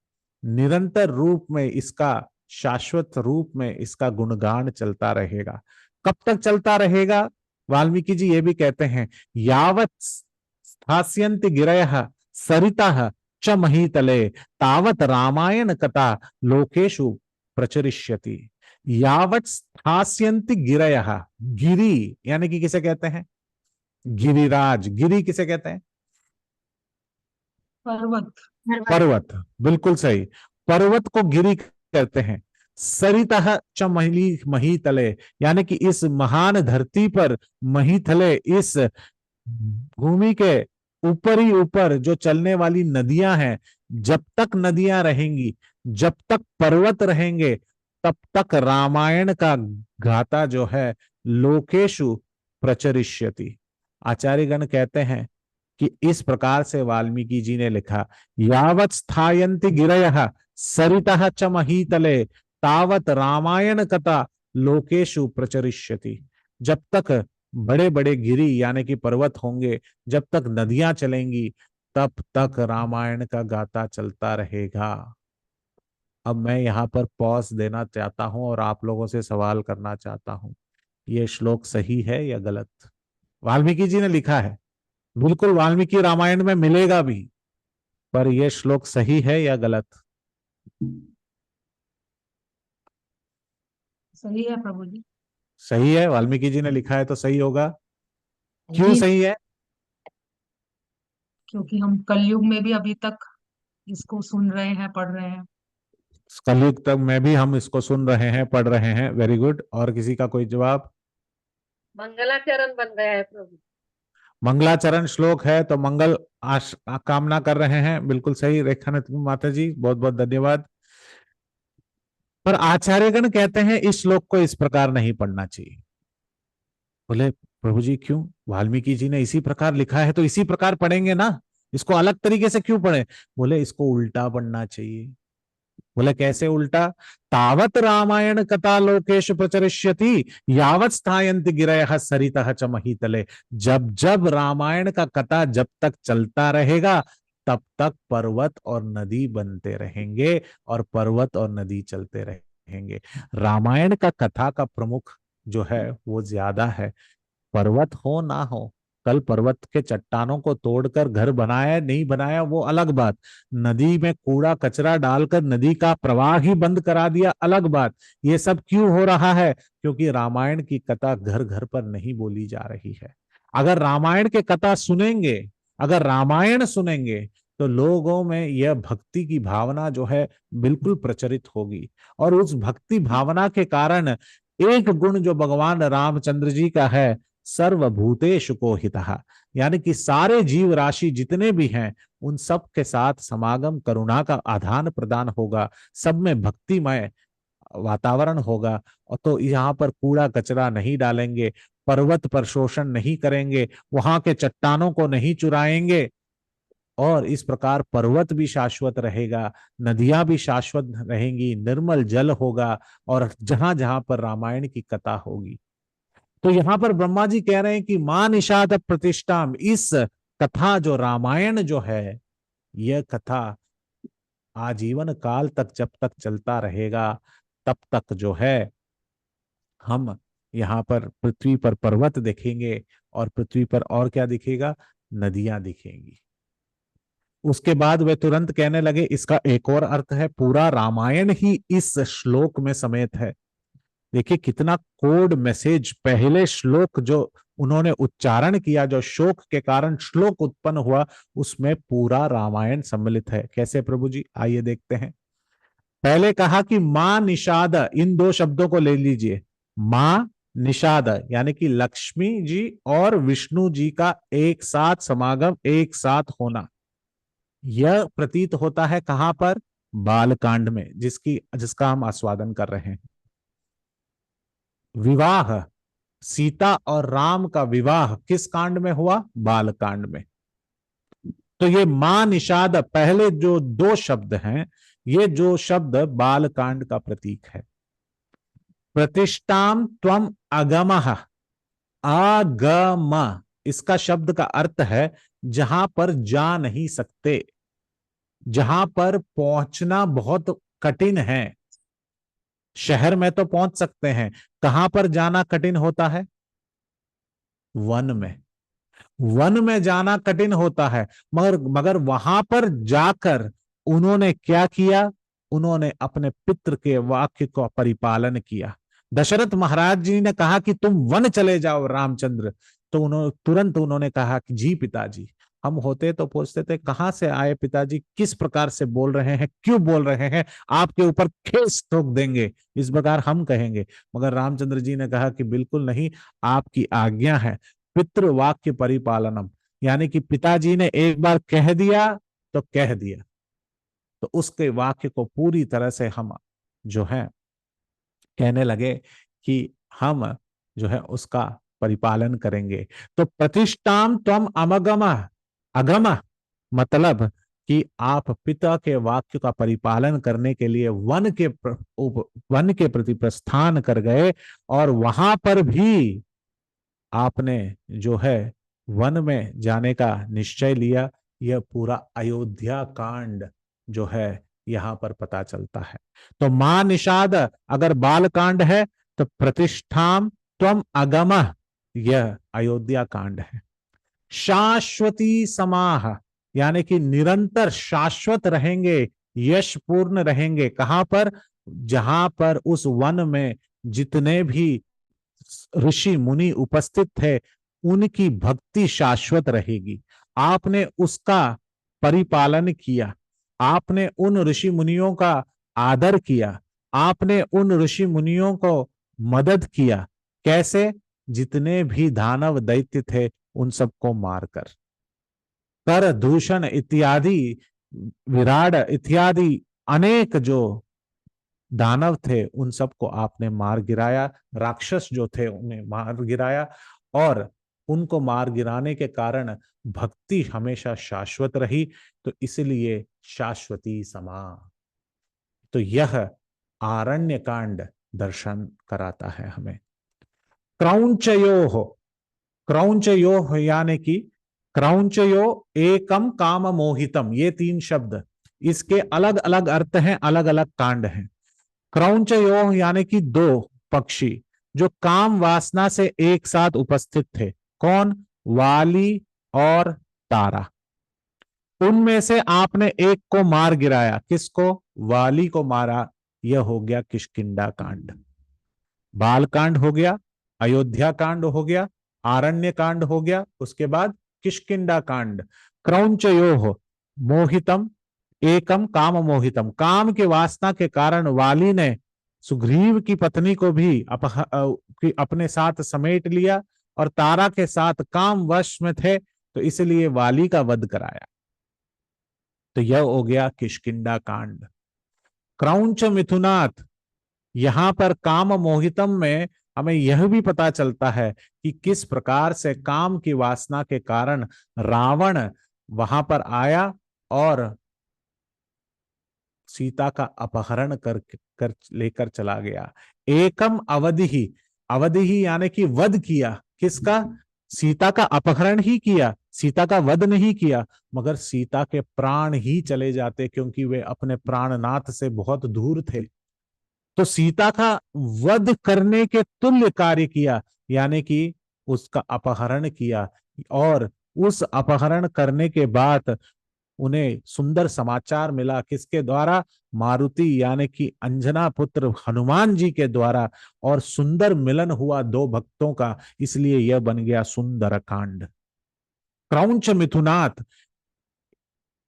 निरंतर रूप में इसका, शाश्वत रूप में इसका गुणगान चलता रहेगा। कब तक चलता रहेगा? वाल्मीकि जी ये भी कहते हैं, यावत् स्थास्यन्ति गिरयः सरितः च महीतले तावत रामायण कथा लोकेशु प्रचरिष्यति। यावत् स्थास्यन्ति गिरयः, गिरी यानी कि किसे कहते हैं? गिरिराज। गिरी किसे कहते हैं? पर्वत। पर्वत, बिल्कुल सही। पर्वत को गिरी कहते हैं। सरितः च महीतले यानी कि इस महान धरती पर, महीतले इस भूमि के ऊपर ही ऊपर जो चलने वाली नदियां हैं, जब तक नदियां रहेंगी, जब तक पर्वत रहेंगे, तब तक रामायण का गाथा जो है लोकेशु प्रचरिष्यति। आचार्यगण कहते हैं कि इस प्रकार से वाल्मीकि जी ने लिखा, यावत् स्थायन्ति गिरयः सरितः च महीतले तावत रामायण कथा लोकेशु प्रचरिष्यति। जब तक बड़े बड़े गिरी यानी कि पर्वत होंगे, जब तक नदियां चलेंगी, तब तक रामायण का गाथा चलता रहेगा। अब मैं यहाँ पर पॉज देना चाहता हूं और आप लोगों से सवाल करना चाहता हूं, ये श्लोक सही है या गलत? वाल्मीकि जी ने लिखा है, बिल्कुल वाल्मीकि रामायण में मिलेगा भी, पर यह श्लोक सही है या गलत? सही है प्रभु जी। सही है, वाल्मीकि जी ने लिखा है तो सही होगा। क्यों जी, सही है? क्योंकि हम कलयुग में भी अभी तक इसको सुन रहे हैं, पढ़ रहे हैं। कलयुग तक में भी हम इसको सुन रहे हैं, पढ़ रहे हैं। Very good. और किसी का कोई जवाब? मंगलाचरण बन गया है प्रभु। मंगलाचरण श्लोक है, तो मंगल कामना कर रहे हैं। बिल्कुल सही रेखानित माता जी, बहुत बहुत धन्यवाद। पर आचार्यगण कहते हैं इस श्लोक को इस प्रकार नहीं पढ़ना चाहिए। बोले प्रभु जी क्यों? वाल्मीकि जी ने इसी प्रकार लिखा है तो इसी प्रकार पढ़ेंगे ना, इसको अलग तरीके से क्यों पढ़े? बोले इसको उल्टा पढ़ना चाहिए। बोले कैसे उल्टा? तावत रामायण कथा लोकेश प्रचरिष्यति यावत स्थायन्ति गिरयः सरितः च महीतले। जब जब रामायण का कथा जब तक चलता रहेगा तब तक पर्वत और नदी बनते रहेंगे और पर्वत और नदी चलते रहेंगे। रामायण का कथा का प्रमुख जो है वो ज्यादा है। पर्वत हो ना हो, कल पर्वत के चट्टानों को तोड़कर घर बनाया नहीं बनाया वो अलग बात, नदी में कूड़ा कचरा डालकर नदी का प्रवाह ही बंद करा दिया अलग बात। ये सब क्यों हो रहा है? क्योंकि रामायण की कथा घर घर पर नहीं बोली जा रही है। अगर रामायण के कथा सुनेंगे, अगर रामायण सुनेंगे तो लोगों में यह भक्ति की भावना जो है बिल्कुल प्रचलित होगी। और उस भक्ति भावना के कारण एक गुण जो भगवान रामचंद्र जी का है, सर्वभूतेषु को हितः, यानी कि सारे जीव राशि जितने भी हैं उन सब के साथ समागम करुणा का आदान प्रदान होगा, सब में भक्तिमय वातावरण होगा। और तो यहाँ पर कूड़ा कचरा नहीं डालेंगे, पर्वत पर शोषण नहीं करेंगे, वहां के चट्टानों को नहीं चुराएंगे, और इस प्रकार पर्वत भी शाश्वत रहेगा, नदियां भी शाश्वत रहेंगी, निर्मल जल होगा, और जहां जहां पर रामायण की कथा होगी। तो यहां पर ब्रह्मा जी कह रहे हैं कि मां निषाद प्रतिष्ठाम, इस कथा जो रामायण जो है, यह कथा आजीवन काल तक जब तक चलता रहेगा तब तक जो है हम यहाँ पर पृथ्वी पर पर्वत देखेंगे, और पृथ्वी पर और क्या दिखेगा? नदियां दिखेंगी। उसके बाद वे तुरंत कहने लगे इसका एक और अर्थ है, पूरा रामायण ही इस श्लोक में समेत है। देखिए कितना कोड मैसेज, पहले श्लोक जो उन्होंने उच्चारण किया, जो शोक के कारण श्लोक उत्पन्न हुआ, उसमें पूरा रामायण सम्मिलित है। कैसे प्रभु जी? आइए देखते हैं। पहले कहा कि मां निषाद, इन दो शब्दों को ले लीजिए। मां निषाद यानी कि लक्ष्मी जी और विष्णु जी का एक साथ समागम, एक साथ होना, यह प्रतीत होता है कहां पर? बालकांड में, जिसका हम आस्वादन कर रहे हैं। विवाह, सीता और राम का विवाह किस कांड में हुआ? बालकांड में। तो ये मां निषाद, पहले जो दो शब्द हैं, ये जो शब्द बालकांड का प्रतीक है। प्रतिष्ठाम त्वम अगमः, आगम, इसका शब्द का अर्थ है जहां पर जा नहीं सकते, जहां पर पहुंचना बहुत कठिन है। शहर में तो पहुंच सकते हैं, कहां पर जाना कठिन होता है? वन में। वन में जाना कठिन होता है, मगर वहां पर जाकर उन्होंने क्या किया? उन्होंने अपने पितृ के वाक्य का परिपालन किया। दशरथ महाराज जी ने कहा कि तुम वन चले जाओ रामचंद्र, तो तुरंत उन्होंने कहा कि जी पिताजी। हम होते तो पूछते थे कहां से आए पिताजी, किस प्रकार से बोल रहे हैं, क्यों बोल रहे हैं, आपके ऊपर खेस ठोक देंगे, इस प्रकार हम कहेंगे। मगर रामचंद्र जी ने कहा कि बिल्कुल नहीं, आपकी आज्ञा है। पितृ वाक्य परिपालनम, यानी कि पिताजी ने एक बार कह दिया तो कह दिया, तो उसके वाक्य को पूरी तरह से हम जो है कहने लगे कि हम जो है उसका परिपालन करेंगे। तो प्रतिष्ठाम त्वम अमगम, अगम मतलब कि आप पिता के वाक्य का परिपालन करने के लिए वन के प्रति प्रस्थान कर गए, और वहां पर भी आपने जो है वन में जाने का निश्चय लिया। यह पूरा अयोध्या कांड जो है यहां पर पता चलता है। तो मां निषाद अगर बाल कांड है, तो प्रतिष्ठाम त्वम अगम यह अयोध्या कांड है। शाश्वती समाह यानी कि निरंतर शाश्वत रहेंगे, यश पूर्ण रहेंगे। कहां पर? जहां पर उस वन में जितने भी ऋषि मुनि उपस्थित थे उनकी भक्ति शाश्वत रहेगी। आपने उसका परिपालन किया, आपने उन ऋषि मुनियों का आदर किया, आपने उन ऋषि मुनियों को मदद किया। कैसे? जितने भी दानव दैत्य थे उन सबको मारकर, कर दूषण इत्यादि, विराट इत्यादि अनेक जो दानव थे उन सबको आपने मार गिराया, राक्षस जो थे उन्हें मार गिराया, और उनको मार गिराने के कारण भक्ति हमेशा शाश्वत रही, तो इसलिए शाश्वती समा। तो यह आरण्य कांड दर्शन कराता है हमें। क्रौंचयो, क्रौंचयो यानी कि क्रौंचयो एकम काम मोहितम, ये 3 शब्द, इसके अलग अलग अर्थ हैं, अलग अलग कांड हैं। क्रौंचयो यानी कि 2 पक्षी जो काम वासना से एक साथ उपस्थित थे। कौन? वाली और तारा। उनमें से आपने एक को मार गिराया। किसको? वाली को मारा। यह हो गया किष्किंधा कांड। बाल कांड हो गया, अयोध्या कांड हो गया, आरण्य कांड हो गया, उसके बाद किष्किंधा कांड। क्रौंचयो मोहितम एकम काम मोहितम, काम के वासना के कारण वाली ने सुग्रीव की पत्नी को भी अपने साथ समेट लिया और तारा के साथ काम वश में थे, तो इसलिए वाली का वध कराया। तो यह हो गया किष्किंधा कांड। क्रौंच मिथुनाथ, यहां पर काम मोहितम में हमें यह भी पता चलता है कि किस प्रकार से काम की वासना के कारण रावण वहां पर आया और सीता का अपहरण कर लेकर चला गया। एकम अवधि ही, अवधि ही यानी कि वध किया। किसका? सीता का अपहरण ही किया, सीता का वध नहीं किया, मगर सीता के प्राण ही चले जाते क्योंकि वे अपने प्राणनाथ से बहुत दूर थे। तो सीता का वध करने के तुल्य कार्य किया, यानी कि उसका अपहरण किया। और उस अपहरण करने के बाद उन्हें सुंदर समाचार मिला। किसके द्वारा? मारुति यानी कि अंजना पुत्र हनुमान जी के द्वारा, और सुंदर मिलन हुआ 2 भक्तों का, इसलिए यह बन गया सुंदर कांड। क्रौंच मिथुनाथ,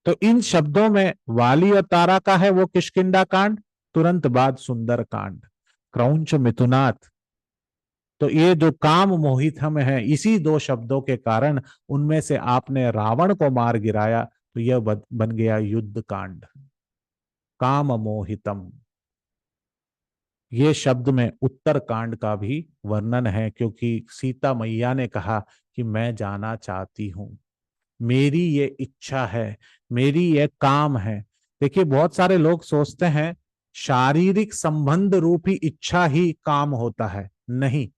तो इन शब्दों में वाली और तारा का है वो किष्किंधा कांड, तुरंत बाद सुंदर कांड। क्रौंच मिथुनाथ, तो ये जो काम मोहित हम है, इसी 2 शब्दों के कारण उनमें से आपने रावण को मार गिराया, तो यह बन गया युद्ध कांड। काम मोहितम, ये शब्द में उत्तर कांड का भी वर्णन है, क्योंकि सीता मैया ने कहा कि मैं जाना चाहती हूं, मेरी ये इच्छा है, मेरी ये काम है। देखिए, बहुत सारे लोग सोचते हैं शारीरिक संबंध रूपी इच्छा ही काम होता है। नहीं,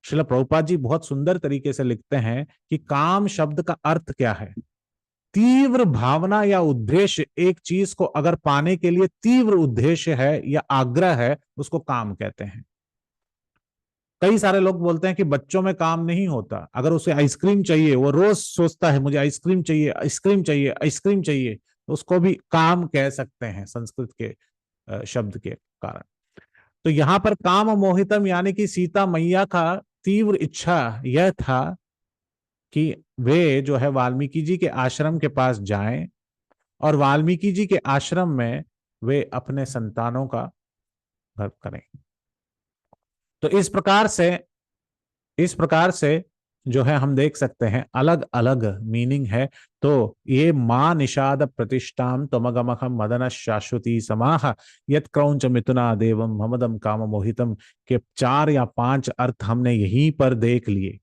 श्रील प्रभुपाद जी बहुत सुंदर तरीके से लिखते हैं कि काम शब्द का अर्थ क्या है। तीव्र भावना या उद्देश्य, एक चीज को अगर पाने के लिए तीव्र उद्देश्य है या आग्रह है, उसको काम कहते हैं। कई सारे लोग बोलते हैं कि बच्चों में काम नहीं होता, अगर उसे आइसक्रीम चाहिए, वो रोज सोचता है मुझे आइसक्रीम चाहिए, आइसक्रीम चाहिए, आइसक्रीम चाहिए, तो उसको भी काम कह सकते हैं संस्कृत के शब्द के कारण। तो यहां पर काम मोहितम यानी कि सीता मैया का तीव्र इच्छा यह था कि वे जो है वाल्मीकि जी के आश्रम के पास जाएं और वाल्मीकि जी के आश्रम में वे अपने संतानों का गर्भ करें। तो इस प्रकार से जो है हम देख सकते हैं अलग अलग मीनिंग है। तो ये मां निषाद प्रतिष्ठाम तमगमहम मदन शाश्वती समाह यत क्रौंच मिथुना देवम ममदम काम मोहितम के 4 या 5 अर्थ हमने यहीं पर देख लिए,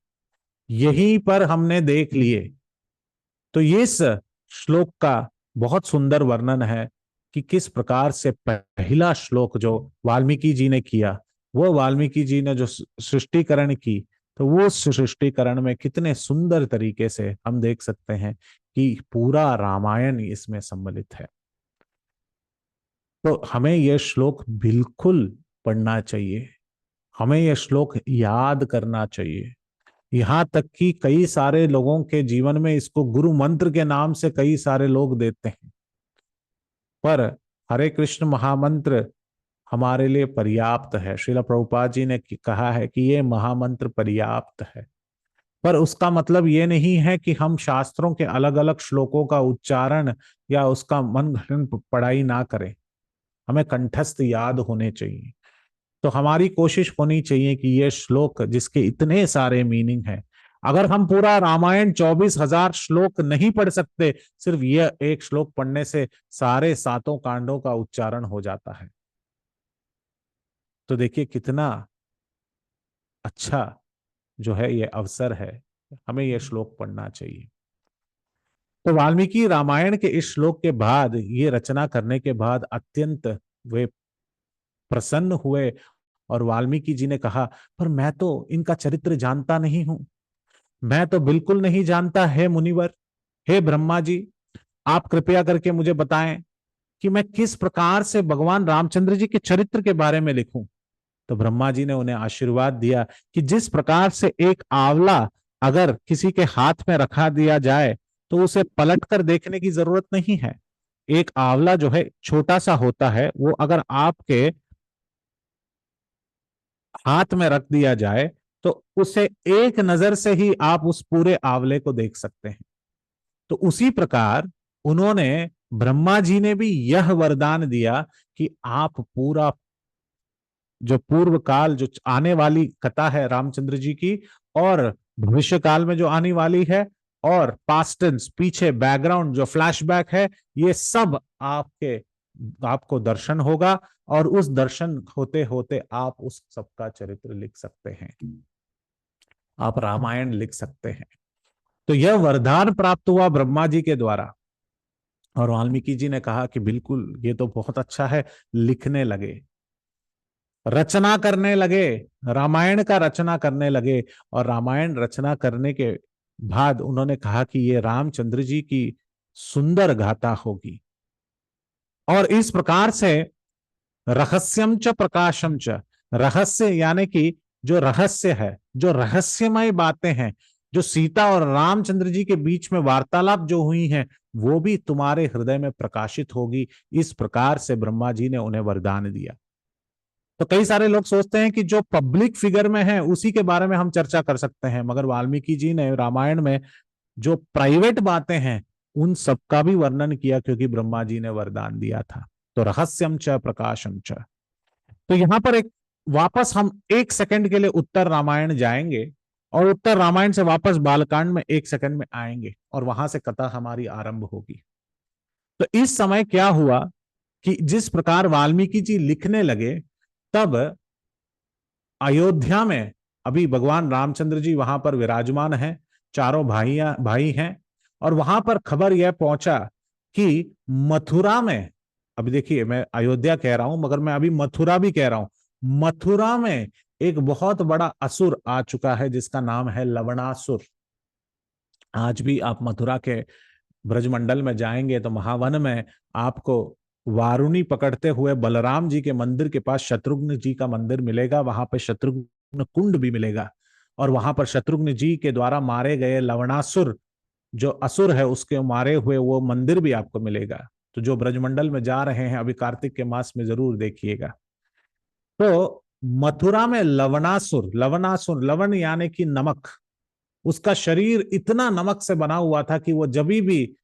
यहीं पर हमने देख लिए। तो इस श्लोक का बहुत सुंदर वर्णन है कि किस प्रकार से पहला श्लोक जो वाल्मीकि जी ने किया, वो वाल्मीकि जी ने जो सृष्टिकरण की, तो वो सृष्टिकरण में कितने सुंदर तरीके से हम देख सकते हैं कि पूरा रामायण इसमें सम्मिलित है। तो हमें यह श्लोक बिल्कुल पढ़ना चाहिए, हमें यह श्लोक याद करना चाहिए। यहां तक कि कई सारे लोगों के जीवन में इसको गुरु मंत्र के नाम से कई सारे लोग देते हैं, पर हरे कृष्ण महामंत्र हमारे लिए पर्याप्त है। श्रील प्रभुपाद जी ने कहा है कि ये महामंत्र पर्याप्त है, पर उसका मतलब ये नहीं है कि हम शास्त्रों के अलग अलग श्लोकों का उच्चारण या उसका मन घड़न पढ़ाई ना करें, हमें कंठस्थ याद होने चाहिए। तो हमारी कोशिश होनी चाहिए कि ये श्लोक जिसके इतने सारे मीनिंग हैं, अगर हम पूरा रामायण 24,000 श्लोक नहीं पढ़ सकते, सिर्फ यह एक श्लोक पढ़ने से सारे 7 कांडों का उच्चारण हो जाता है। तो देखिए कितना अच्छा जो है ये अवसर है, हमें यह श्लोक पढ़ना चाहिए। तो वाल्मीकि रामायण के इस श्लोक के बाद, ये रचना करने के बाद अत्यंत वे प्रसन्न हुए और वाल्मीकि जी ने कहा, पर मैं तो इनका चरित्र जानता नहीं हूं, मैं तो बिल्कुल नहीं जानता। हे मुनिवर, हे ब्रह्मा जी, आप कृपया करके मुझे बताएं कि मैं किस प्रकार से भगवान रामचंद्र जी के चरित्र के बारे में लिखूं। तो ब्रह्मा जी ने उन्हें आशीर्वाद दिया कि जिस प्रकार से एक आंवला अगर किसी के हाथ में रखा दिया जाए तो उसे पलट कर देखने की जरूरत नहीं है। एक आंवला जो है छोटा सा होता है, वो अगर आपके हाथ में रख दिया जाए तो उसे एक नजर से ही आप उस पूरे आंवले को देख सकते हैं। तो उसी प्रकार उन्होंने, ब्रह्मा जी ने भी यह वरदान दिया कि आप पूरा जो पूर्व काल, जो आने वाली कथा है रामचंद्र जी की, और भविष्य काल में जो आने वाली है, और पास्ट टेंस पीछे बैकग्राउंड जो फ्लैशबैक है, ये सब आपको दर्शन होगा, और उस दर्शन होते होते आप उस सबका चरित्र लिख सकते हैं, आप रामायण लिख सकते हैं। तो यह वरदान प्राप्त हुआ ब्रह्मा जी के द्वारा, और वाल्मीकि जी ने कहा कि बिल्कुल ये तो बहुत अच्छा है। लिखने लगे, रचना करने लगे, रामायण का रचना करने लगे, और रामायण रचना करने के बाद उन्होंने कहा कि ये रामचंद्र जी की सुंदर गाथा होगी। और इस प्रकार से रहस्यम च प्रकाशम च, रहस्य यानी कि जो रहस्य है, जो रहस्यमय बातें हैं, जो सीता और रामचंद्र जी के बीच में वार्तालाप जो हुई हैं, वो भी तुम्हारे हृदय में प्रकाशित होगी। इस प्रकार से ब्रह्मा जी ने उन्हें वरदान दिया। तो कई सारे लोग सोचते हैं कि जो पब्लिक फिगर में है उसी के बारे में हम चर्चा कर सकते हैं, मगर वाल्मीकि जी ने रामायण में जो प्राइवेट बातें हैं उन सबका भी वर्णन किया, क्योंकि ब्रह्मा जी ने वरदान दिया था। तो रहस्यम च प्रकाशम च। तो यहां पर एक वापस हम 1 सेकंड के लिए उत्तर रामायण जाएंगे, और उत्तर रामायण से वापस बालकांड में 1 सेकंड में आएंगे, और वहां से कथा हमारी आरंभ होगी। तो इस समय क्या हुआ कि जिस प्रकार वाल्मीकि जी लिखने लगे, तब अयोध्या में अभी भगवान रामचंद्र जी वहां पर विराजमान हैं, चारों भाई हैं, और वहां पर खबर यह पहुंचा कि मथुरा में, अभी देखिए मैं अयोध्या कह रहा हूं मगर मैं अभी मथुरा भी कह रहा हूं, मथुरा में एक बहुत बड़ा असुर आ चुका है जिसका नाम है लवणासुर। आज भी आप मथुरा के ब्रजमंडल में जाएंगे तो महावन में आपको वारुणी पकड़ते हुए बलराम जी के मंदिर के पास शत्रुघ्न जी का मंदिर मिलेगा, वहां पर शत्रुघ्न कुंड भी मिलेगा, और वहां पर शत्रुघ्न जी के द्वारा मारे गए लवणासुर जो असुर है उसके मारे हुए वो मंदिर भी आपको मिलेगा। तो जो ब्रजमंडल में जा रहे हैं अभी कार्तिक के मास में जरूर देखिएगा। तो मथुरा में लवणासुर, लवणासुर लवण यानी कि नमक, उसका शरीर इतना नमक से बना हुआ था कि वो जब भी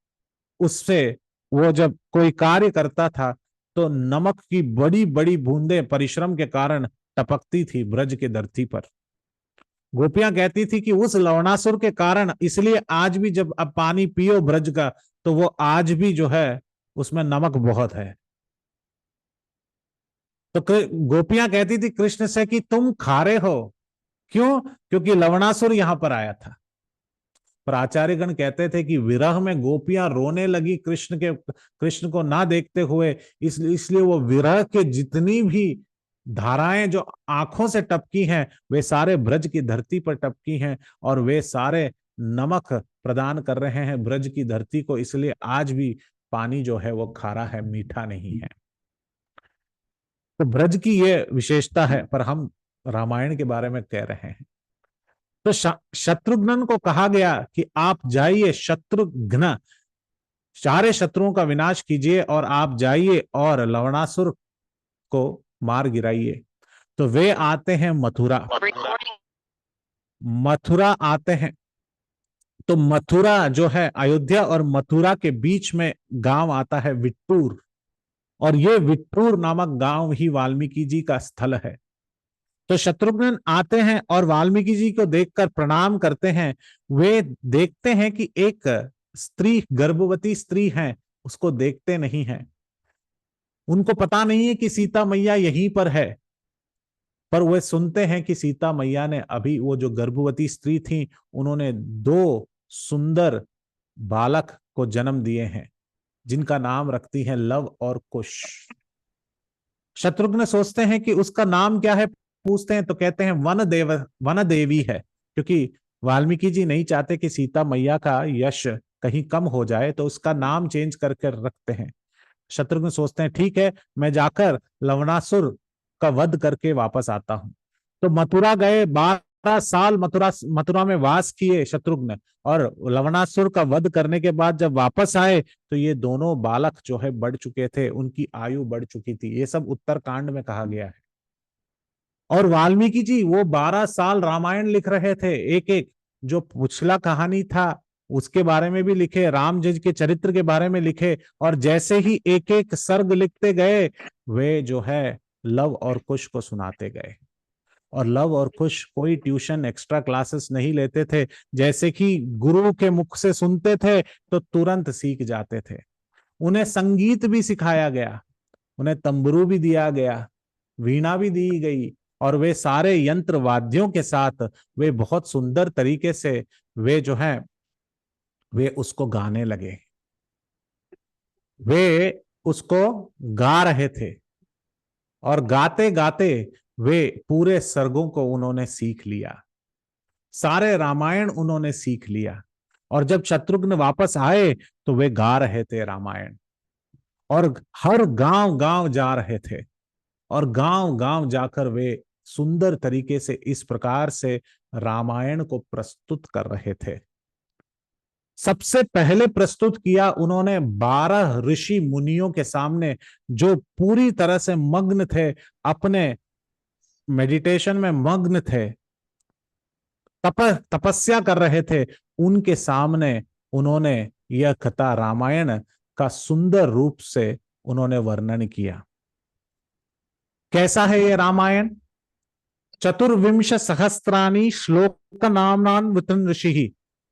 उससे वो जब कोई कार्य करता था तो नमक की बड़ी बड़ी बूंदें परिश्रम के कारण टपकती थी ब्रज के धरती पर। गोपियां कहती थी कि उस लवणासुर के कारण इसलिए आज भी जब अब पानी पियो ब्रज का तो वो आज भी जो है उसमें नमक बहुत है। तो गोपियां कहती थी कृष्ण से कि तुम खारे हो, क्यों? क्योंकि लवणासुर यहां पर आया था। पर आचार्यगण कहते थे कि विरह में गोपियां रोने लगी कृष्ण को ना देखते हुए, इसलिए वो विरह के जितनी भी धाराएं जो आंखों से टपकी हैं वे सारे ब्रज की धरती पर टपकी हैं, और वे सारे नमक प्रदान कर रहे हैं ब्रज की धरती को, इसलिए आज भी पानी जो है वो खारा है, मीठा नहीं है। तो ब्रज की ये विशेषता है, पर हम रामायण के बारे में कह रहे हैं। तो शत्रुघ्न को कहा गया कि आप जाइए, शत्रुघ्न सारे शत्रुओं का विनाश कीजिए और आप जाइए और लवणासुर को मार गिराइए। तो वे आते हैं मथुरा, मथुरा आते हैं। तो मथुरा जो है अयोध्या और मथुरा के बीच में गांव आता है विट्टूर, और ये विट्टूर नामक गांव ही वाल्मीकि जी का स्थल है। तो शत्रुघ्न आते हैं और वाल्मीकि जी को देखकर प्रणाम करते हैं। वे देखते हैं कि एक स्त्री, गर्भवती स्त्री है, उसको देखते नहीं है। उनको पता नहीं है कि सीता मैया यहीं पर है, पर वे सुनते हैं कि सीता मैया ने अभी, वो जो गर्भवती स्त्री थी, उन्होंने 2 सुंदर बालक को जन्म दिए हैं, जिनका नाम रखती हैं लव और कुश। शत्रुघ्न सोचते हैं कि उसका नाम क्या है, पूछते हैं तो कहते हैं वन देवी है, क्योंकि वाल्मीकि जी नहीं चाहते कि सीता मैया का यश कहीं कम हो जाए, तो उसका नाम चेंज करके रखते हैं। शत्रुघ्न सोचते हैं ठीक है, मैं जाकर लवणासुर का वध करके वापस आता हूं। तो मथुरा गए, 12 साल मथुरा में वास किए शत्रुघ्न, और लवणासुर का वध करने के बाद जब वापस आए तो ये दोनों बालक जो है बढ़ चुके थे, उनकी आयु बढ़ चुकी थी। ये सब उत्तरकांड में कहा गया है। और वाल्मीकि जी वो 12 साल रामायण लिख रहे थे, एक एक जो पिछला कहानी था उसके बारे में भी लिखे, राम जी के चरित्र के बारे में लिखे, और जैसे ही एक एक सर्ग लिखते गए, वे जो है लव और कुश को सुनाते गए। और लव और कुश कोई ट्यूशन एक्स्ट्रा क्लासेस नहीं लेते थे, जैसे कि गुरु के मुख से सुनते थे तो तुरंत सीख जाते थे। उन्हें संगीत भी सिखाया गया, उन्हें तंबरू भी दिया गया, वीणा भी दी गई, और वे सारे यंत्र वाद्यों के साथ वे बहुत सुंदर तरीके से वे जो हैं वे उसको गाने लगे, वे उसको गा रहे थे, और गाते गाते वे पूरे सर्गों को उन्होंने सीख लिया, सारे रामायण उन्होंने सीख लिया। और जब शत्रुघ्न वापस आए तो वे गा रहे थे रामायण, और हर गांव गांव जा रहे थे, और गांव गांव जाकर वे सुंदर तरीके से इस प्रकार से रामायण को प्रस्तुत कर रहे थे। सबसे पहले प्रस्तुत किया उन्होंने 12 ऋषि मुनियों के सामने, जो पूरी तरह से मग्न थे, अपने मेडिटेशन में मग्न थे, तपस्या कर रहे थे। उनके सामने उन्होंने यह कथा रामायण का सुंदर रूप से उन्होंने वर्णन किया। कैसा है ये रामायण? 24 सहस्राणि श्लोक नाम्नान्वितं ऋषिः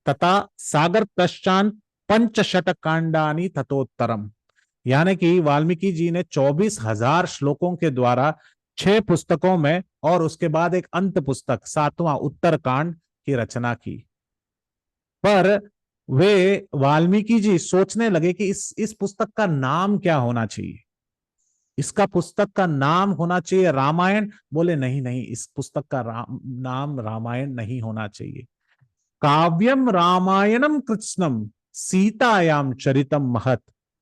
तथा सागर पश्चान 5 कांडानि ततोत्तरम। यानी कि वाल्मीकि जी ने 24,000 श्लोकों के द्वारा 6 पुस्तकों में, और उसके बाद एक अंत पुस्तक 7वां उत्तरकांड की रचना की। पर वे वाल्मीकि जी सोचने लगे कि इस पुस्तक का नाम क्या होना चाहिए, इसका पुस्तक का नाम होना चाहिए रामायण। बोले नहीं नहीं, इस पुस्तक का नाम रामायण नहीं होना चाहिए। काव्यम रामायणम कृत्स्नम सीतायाम चरितम महत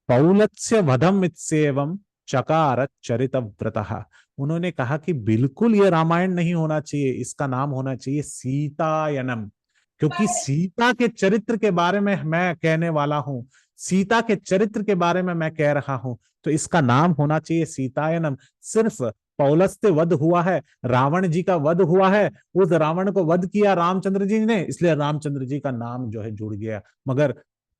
पौलत्स्य वधम इत्सेवम चकारत चरित व्रतः। उन्होंने कहा कि बिल्कुल ये रामायण नहीं होना चाहिए, इसका नाम होना चाहिए सीतायनम, क्योंकि सीता के चरित्र के बारे में मैं कहने वाला हूं, सीता के चरित्र के बारे में मैं कह रहा हूं, तो इसका नाम होना चाहिए सीतायनम। सिर्फ पौलस्त्य वध हुआ है, रावण जी का वध हुआ है, उस रावण को वध किया रामचंद्र जी ने, इसलिए रामचंद्र जी का नाम जो है जुड़ गया। मगर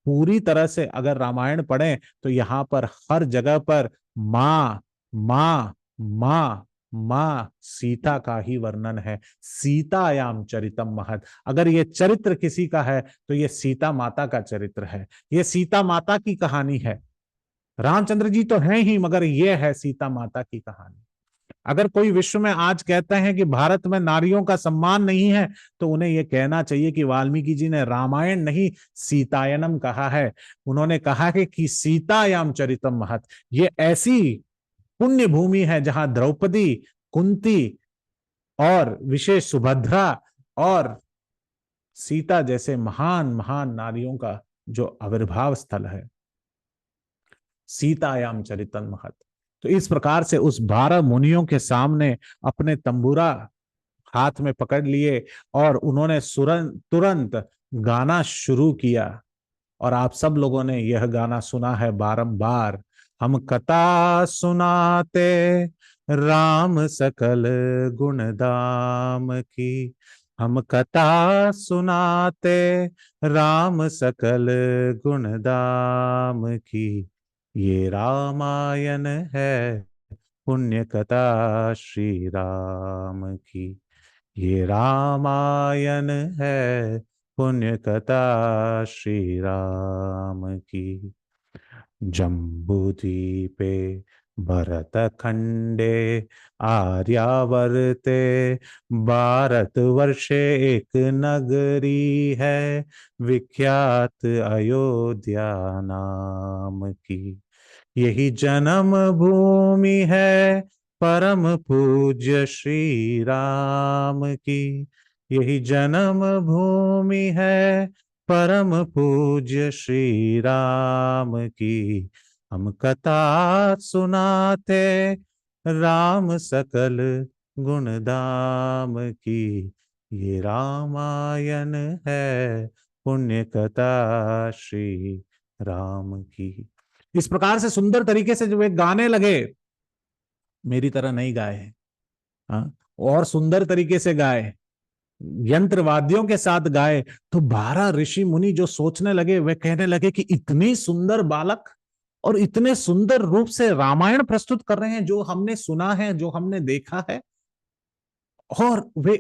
पूरी तरह से अगर रामायण पढ़ें तो यहाँ पर हर जगह पर माँ माँ माँ माँ सीता का ही वर्णन है। सीतायाम चरितम महत, अगर ये चरित्र किसी का है तो ये सीता माता का चरित्र है, ये सीता माता की कहानी है। रामचंद्र जी तो हैं ही, मगर ये है सीता माता की कहानी। अगर कोई विश्व में आज कहते हैं कि भारत में नारियों का सम्मान नहीं है, तो उन्हें यह कहना चाहिए कि वाल्मीकि जी ने रामायण नहीं सीतायनम कहा है। उन्होंने कहा है कि सीतायाम चरितम महत, ये ऐसी पुण्य भूमि है जहां द्रौपदी, कुंती और विशेष सुभद्रा और सीता जैसे महान महान नारियों का जो आविर्भाव स्थल है। सीतायाम चरितम महत। तो इस प्रकार से उस 12 मुनियों के सामने अपने तंबूरा हाथ में पकड़ लिए और उन्होंने तुरंत गाना शुरू किया। और आप सब लोगों ने यह गाना सुना है बारंबार। हम कथा सुनाते राम सकल गुण दाम की, हम कथा सुनाते राम सकल गुण दाम की, ये रामायण है पुण्य कथा श्री राम की। ये रामायण है पुण्य कथा श्री राम की। जम्बूद्वीपे भरतखंडे आर्यावर्ते भारतवर्षे एक नगरी है विख्यात अयोध्या नाम की। यही जन्म भूमि है परम पूज्य श्री राम की। यही जन्म भूमि है परम पूज्य श्री राम की। हम कथा सुनाते राम सकल गुण धाम की। ये रामायण है पुण्य कथा श्री राम की। इस प्रकार से सुंदर तरीके से जब वे गाने लगे, मेरी तरह नहीं गाए, हाँ, और सुंदर तरीके से गाए, यंत्र वाद्यों के साथ गाए, तो 12 ऋषि मुनि जो सोचने लगे, वे कहने लगे कि इतनी सुंदर बालक और इतने सुंदर रूप से रामायण प्रस्तुत कर रहे हैं, जो हमने सुना है, जो हमने देखा है। और वे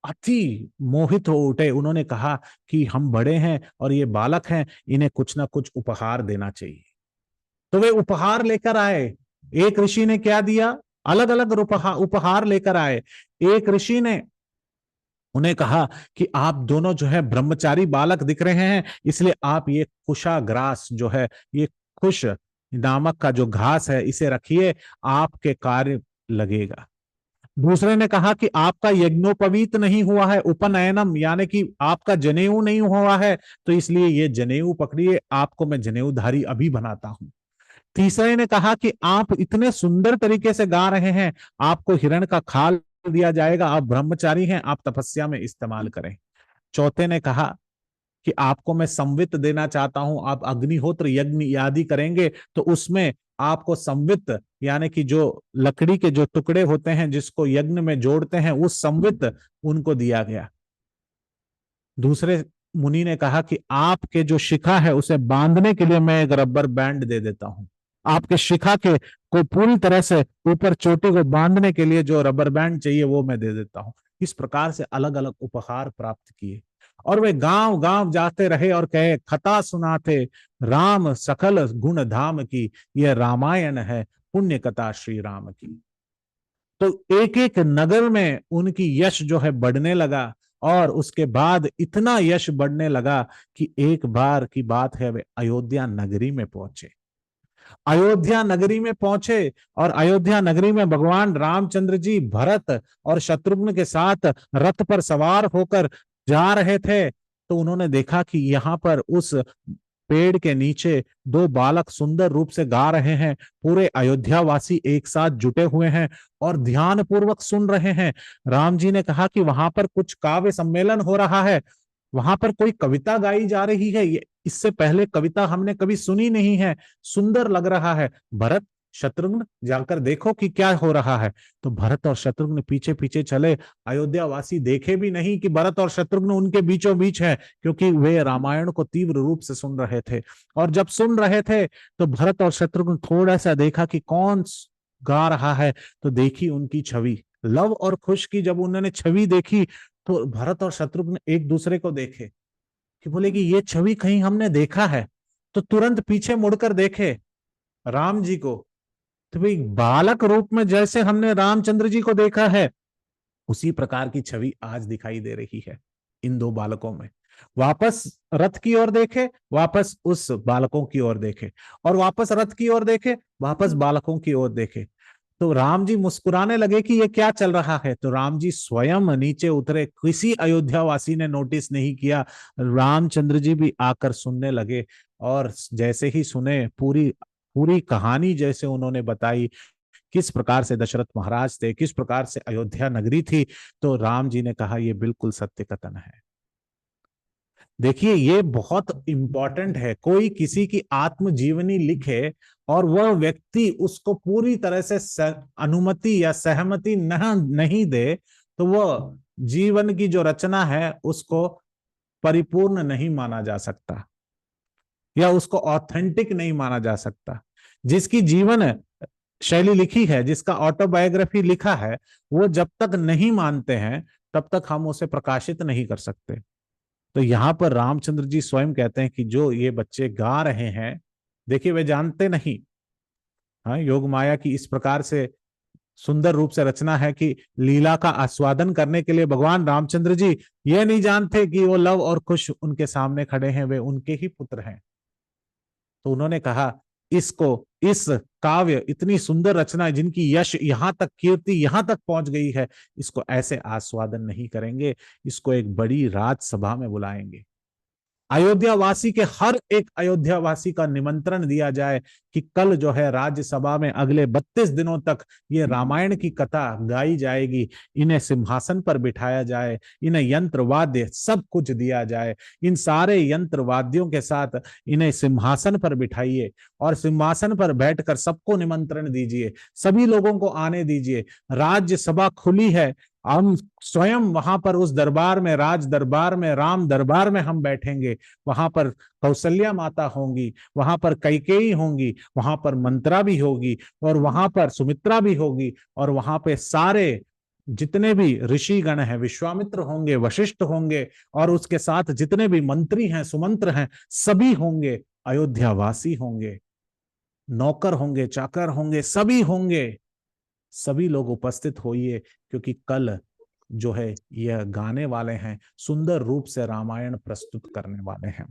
अति मोहित हो उठे। उन्होंने कहा कि हम बड़े हैं और ये बालक हैं, इन्हें कुछ ना कुछ उपहार देना चाहिए। तो वे उपहार लेकर आए। एक ऋषि ने क्या दिया? अलग अलग उपहार लेकर आए। एक ऋषि ने उन्हें कहा कि आप दोनों जो है ब्रह्मचारी बालक दिख रहे हैं, इसलिए आप ये कुशाग्रास जो है, ये कुश नामक का जो घास है, इसे रखिए, आपके कार्य लगेगा। दूसरे ने कहा कि आपका यज्ञोपवीत नहीं हुआ है, उपनयनम यानी कि आपका जनेऊ नहीं हुआ है, तो इसलिए ये जनेऊ पकड़िए, आपको मैं जनेऊधारी अभी बनाता हूं। तीसरे ने कहा कि आप इतने सुंदर तरीके से गा रहे हैं, आपको हिरण का खाल दिया जाएगा, आप ब्रह्मचारी हैं, आप तपस्या में इस्तेमाल करें। चौथे ने कहा कि आपको मैं संवित देना चाहता हूं, आप अग्निहोत्र यज्ञ आदि करेंगे तो उसमें आपको संवित यानी कि जो लकड़ी के जो टुकड़े होते हैं जिसको यज्ञ में जोड़ते हैं, उस संवित उनको दिया गया। दूसरे मुनि ने कहा कि आपके जो शिखा है उसे बांधने के लिए मैं एक रबर बैंड दे देता हूं। आपके शिखा के को पूरी तरह से ऊपर चोटी को बांधने के लिए जो रबर बैंड चाहिए वो मैं दे देता हूं। इस प्रकार से अलग अलग उपहार प्राप्त किए और वे गांव गांव जाते रहे और कहे, कथा सुनाते राम सकल गुण धाम की। यह रामायण है पुण्य कथा श्री राम की। तो एक एक नगर में उनकी यश जो है बढ़ने लगा और उसके बाद इतना यश बढ़ने लगा कि एक बार की बात है, वे अयोध्या नगरी में पहुंचे। अयोध्या नगरी में पहुंचे और अयोध्या नगरी में भगवान रामचंद्र जी भरत और शत्रुघ्न के साथ रथ पर सवार होकर जा रहे थे। तो उन्होंने देखा कि यहाँ पर उस पेड़ के नीचे दो बालक सुंदर रूप से गा रहे हैं। पूरे अयोध्या वासी एक साथ जुटे हुए हैं और ध्यान पूर्वक सुन रहे हैं। राम जी ने कहा कि वहां पर कुछ काव्य सम्मेलन हो रहा है, वहां पर कोई कविता गाई जा रही है, ये इससे पहले कविता हमने कभी सुनी नहीं है, सुंदर लग रहा है। भरत शत्रुघ्न जाकर देखो कि क्या हो रहा है। तो भरत और शत्रुघ्न पीछे पीछे चले। अयोध्या वासी देखे भी नहीं कि भरत और शत्रुघ्न उनके बीचों बीच है, क्योंकि वे रामायण को तीव्र रूप से सुन रहे थे। और जब सुन रहे थे तो भरत और शत्रुघ्न थोड़ा सा देखा कि कौन गा रहा है, तो देखी उनकी छवि। लव और कुश की जब उन्होंने छवि देखी तो भरत और शत्रुघ्न एक दूसरे को देखे कि बोले कि ये छवि कहीं हमने देखा है। तो तुरंत पीछे मुड़कर देखे राम जी को, तो भाई बालक रूप में जैसे हमने रामचंद्र जी को देखा है, उसी प्रकार की छवि आज दिखाई दे रही है इन दो बालकों में। वापस रथ की ओर देखे, वापस उस बालकों की ओर देखे, और वापस रथ की ओर देखे, वापस बालकों की ओर देखे। तो राम जी मुस्कुराने लगे कि ये क्या चल रहा है। तो राम जी स्वयं नीचे उतरे, किसी अयोध्या वासी ने नोटिस नहीं किया। रामचंद्र जी भी आकर सुनने लगे और जैसे ही सुने, पूरी पूरी कहानी जैसे उन्होंने बताई, किस प्रकार से दशरथ महाराज थे, किस प्रकार से अयोध्या नगरी थी। तो राम जी ने कहा ये बिल्कुल सत्य कथन है। देखिए ये बहुत इंपॉर्टेंट है। कोई किसी की आत्मजीवनी लिखे और वह व्यक्ति उसको पूरी तरह से अनुमति या सहमति नहीं दे, तो वह जीवन की जो रचना है उसको परिपूर्ण नहीं माना जा सकता या उसको ऑथेंटिक नहीं माना जा सकता। जिसकी जीवन शैली लिखी है, जिसका ऑटोबायोग्राफी लिखा है, वो जब तक नहीं मानते हैं तब तक हम उसे प्रकाशित नहीं कर सकते। तो यहां पर रामचंद्र जी स्वयं कहते हैं कि जो ये बच्चे गा रहे हैं, देखिए वे जानते नहीं, हाँ, योग माया की इस प्रकार से सुंदर रूप से रचना है कि लीला का आस्वादन करने के लिए भगवान रामचंद्र जी ये नहीं जानते कि वो लव और कुश उनके सामने खड़े हैं, वे उनके ही पुत्र हैं। तो उन्होंने कहा इसको, इस काव्य, इतनी सुंदर रचना जिनकी यश यहां तक, कीर्ति यहां तक पहुंच गई है, इसको ऐसे आस्वादन नहीं करेंगे, इसको एक बड़ी राजसभा में बुलाएंगे। अयोध्या वासी के हर एक अयोध्या वासी का निमंत्रण दिया जाए कि कल जो है राज्यसभा में अगले 32 दिनों तक ये रामायण की कथा गाई जाएगी, इन्हें सिंहासन पर बिठाया जाए, इन्हें यंत्र वाद्य सब कुछ दिया जाए, इन सारे यंत्र वाद्यों के साथ इन्हें सिंहासन पर बिठाइए और सिंहासन पर बैठकर सबको निमंत्रण दीजिए, सभी लोगों को आने दीजिए, राज्यसभा खुली है, हम स्वयं वहां पर उस दरबार में, राज दरबार में, राम दरबार में हम बैठेंगे, वहां पर कौशल्या माता होंगी, वहां पर कैकेयी होंगी, वहां पर मंत्रा भी होगी और वहां पर सुमित्रा भी होगी और वहां पे सारे जितने भी ऋषिगण हैं, विश्वामित्र होंगे, वशिष्ठ होंगे और उसके साथ जितने भी मंत्री हैं, सुमंत्र हैं, सभी होंगे, अयोध्यावासी होंगे, नौकर होंगे, चाकर होंगे, सभी होंगे, सभी लोग उपस्थित होइए, क्योंकि कल जो है यह गाने वाले हैं, सुंदर रूप से रामायण प्रस्तुत करने वाले हैं।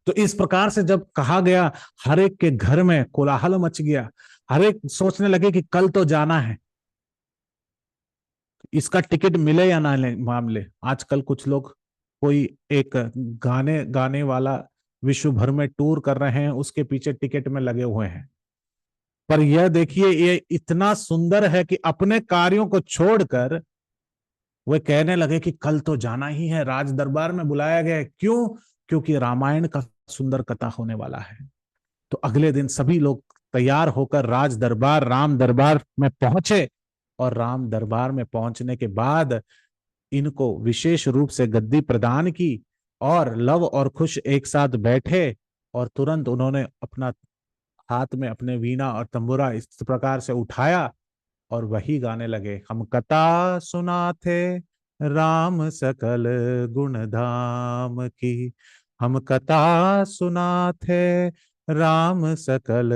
तो इस प्रकार से जब कहा गया, हर एक के घर में कोलाहल मच गया, हर एक सोचने लगे कि कल तो जाना है, इसका टिकट मिले या ना मामले। आजकल कुछ लोग कोई एक गाने गाने वाला विश्व भर में टूर कर रहे हैं, उसके पीछे टिकट में लगे हुए हैं। पर यह देखिए, ये इतना सुंदर है कि अपने कार्यों को छोड़कर वे कहने लगे कि कल तो जाना ही है, राज दरबार में बुलाया गया है। क्यों? क्योंकि रामायण का सुंदर कथा होने वाला है। तो अगले दिन सभी लोग तैयार होकर राज दरबार, राम दरबार में पहुंचे और राम दरबार में पहुंचने के बाद इनको विशेष रूप से गद्दी प्रदान की और लव और कुश एक साथ बैठे और तुरंत उन्होंने अपना हाथ में अपने वीणा और तंबुरा इस प्रकार से उठाया और वही गाने लगे, हम कथा सुनाते राम सकल गुण धाम की, हम कथा सुनाते राम सकल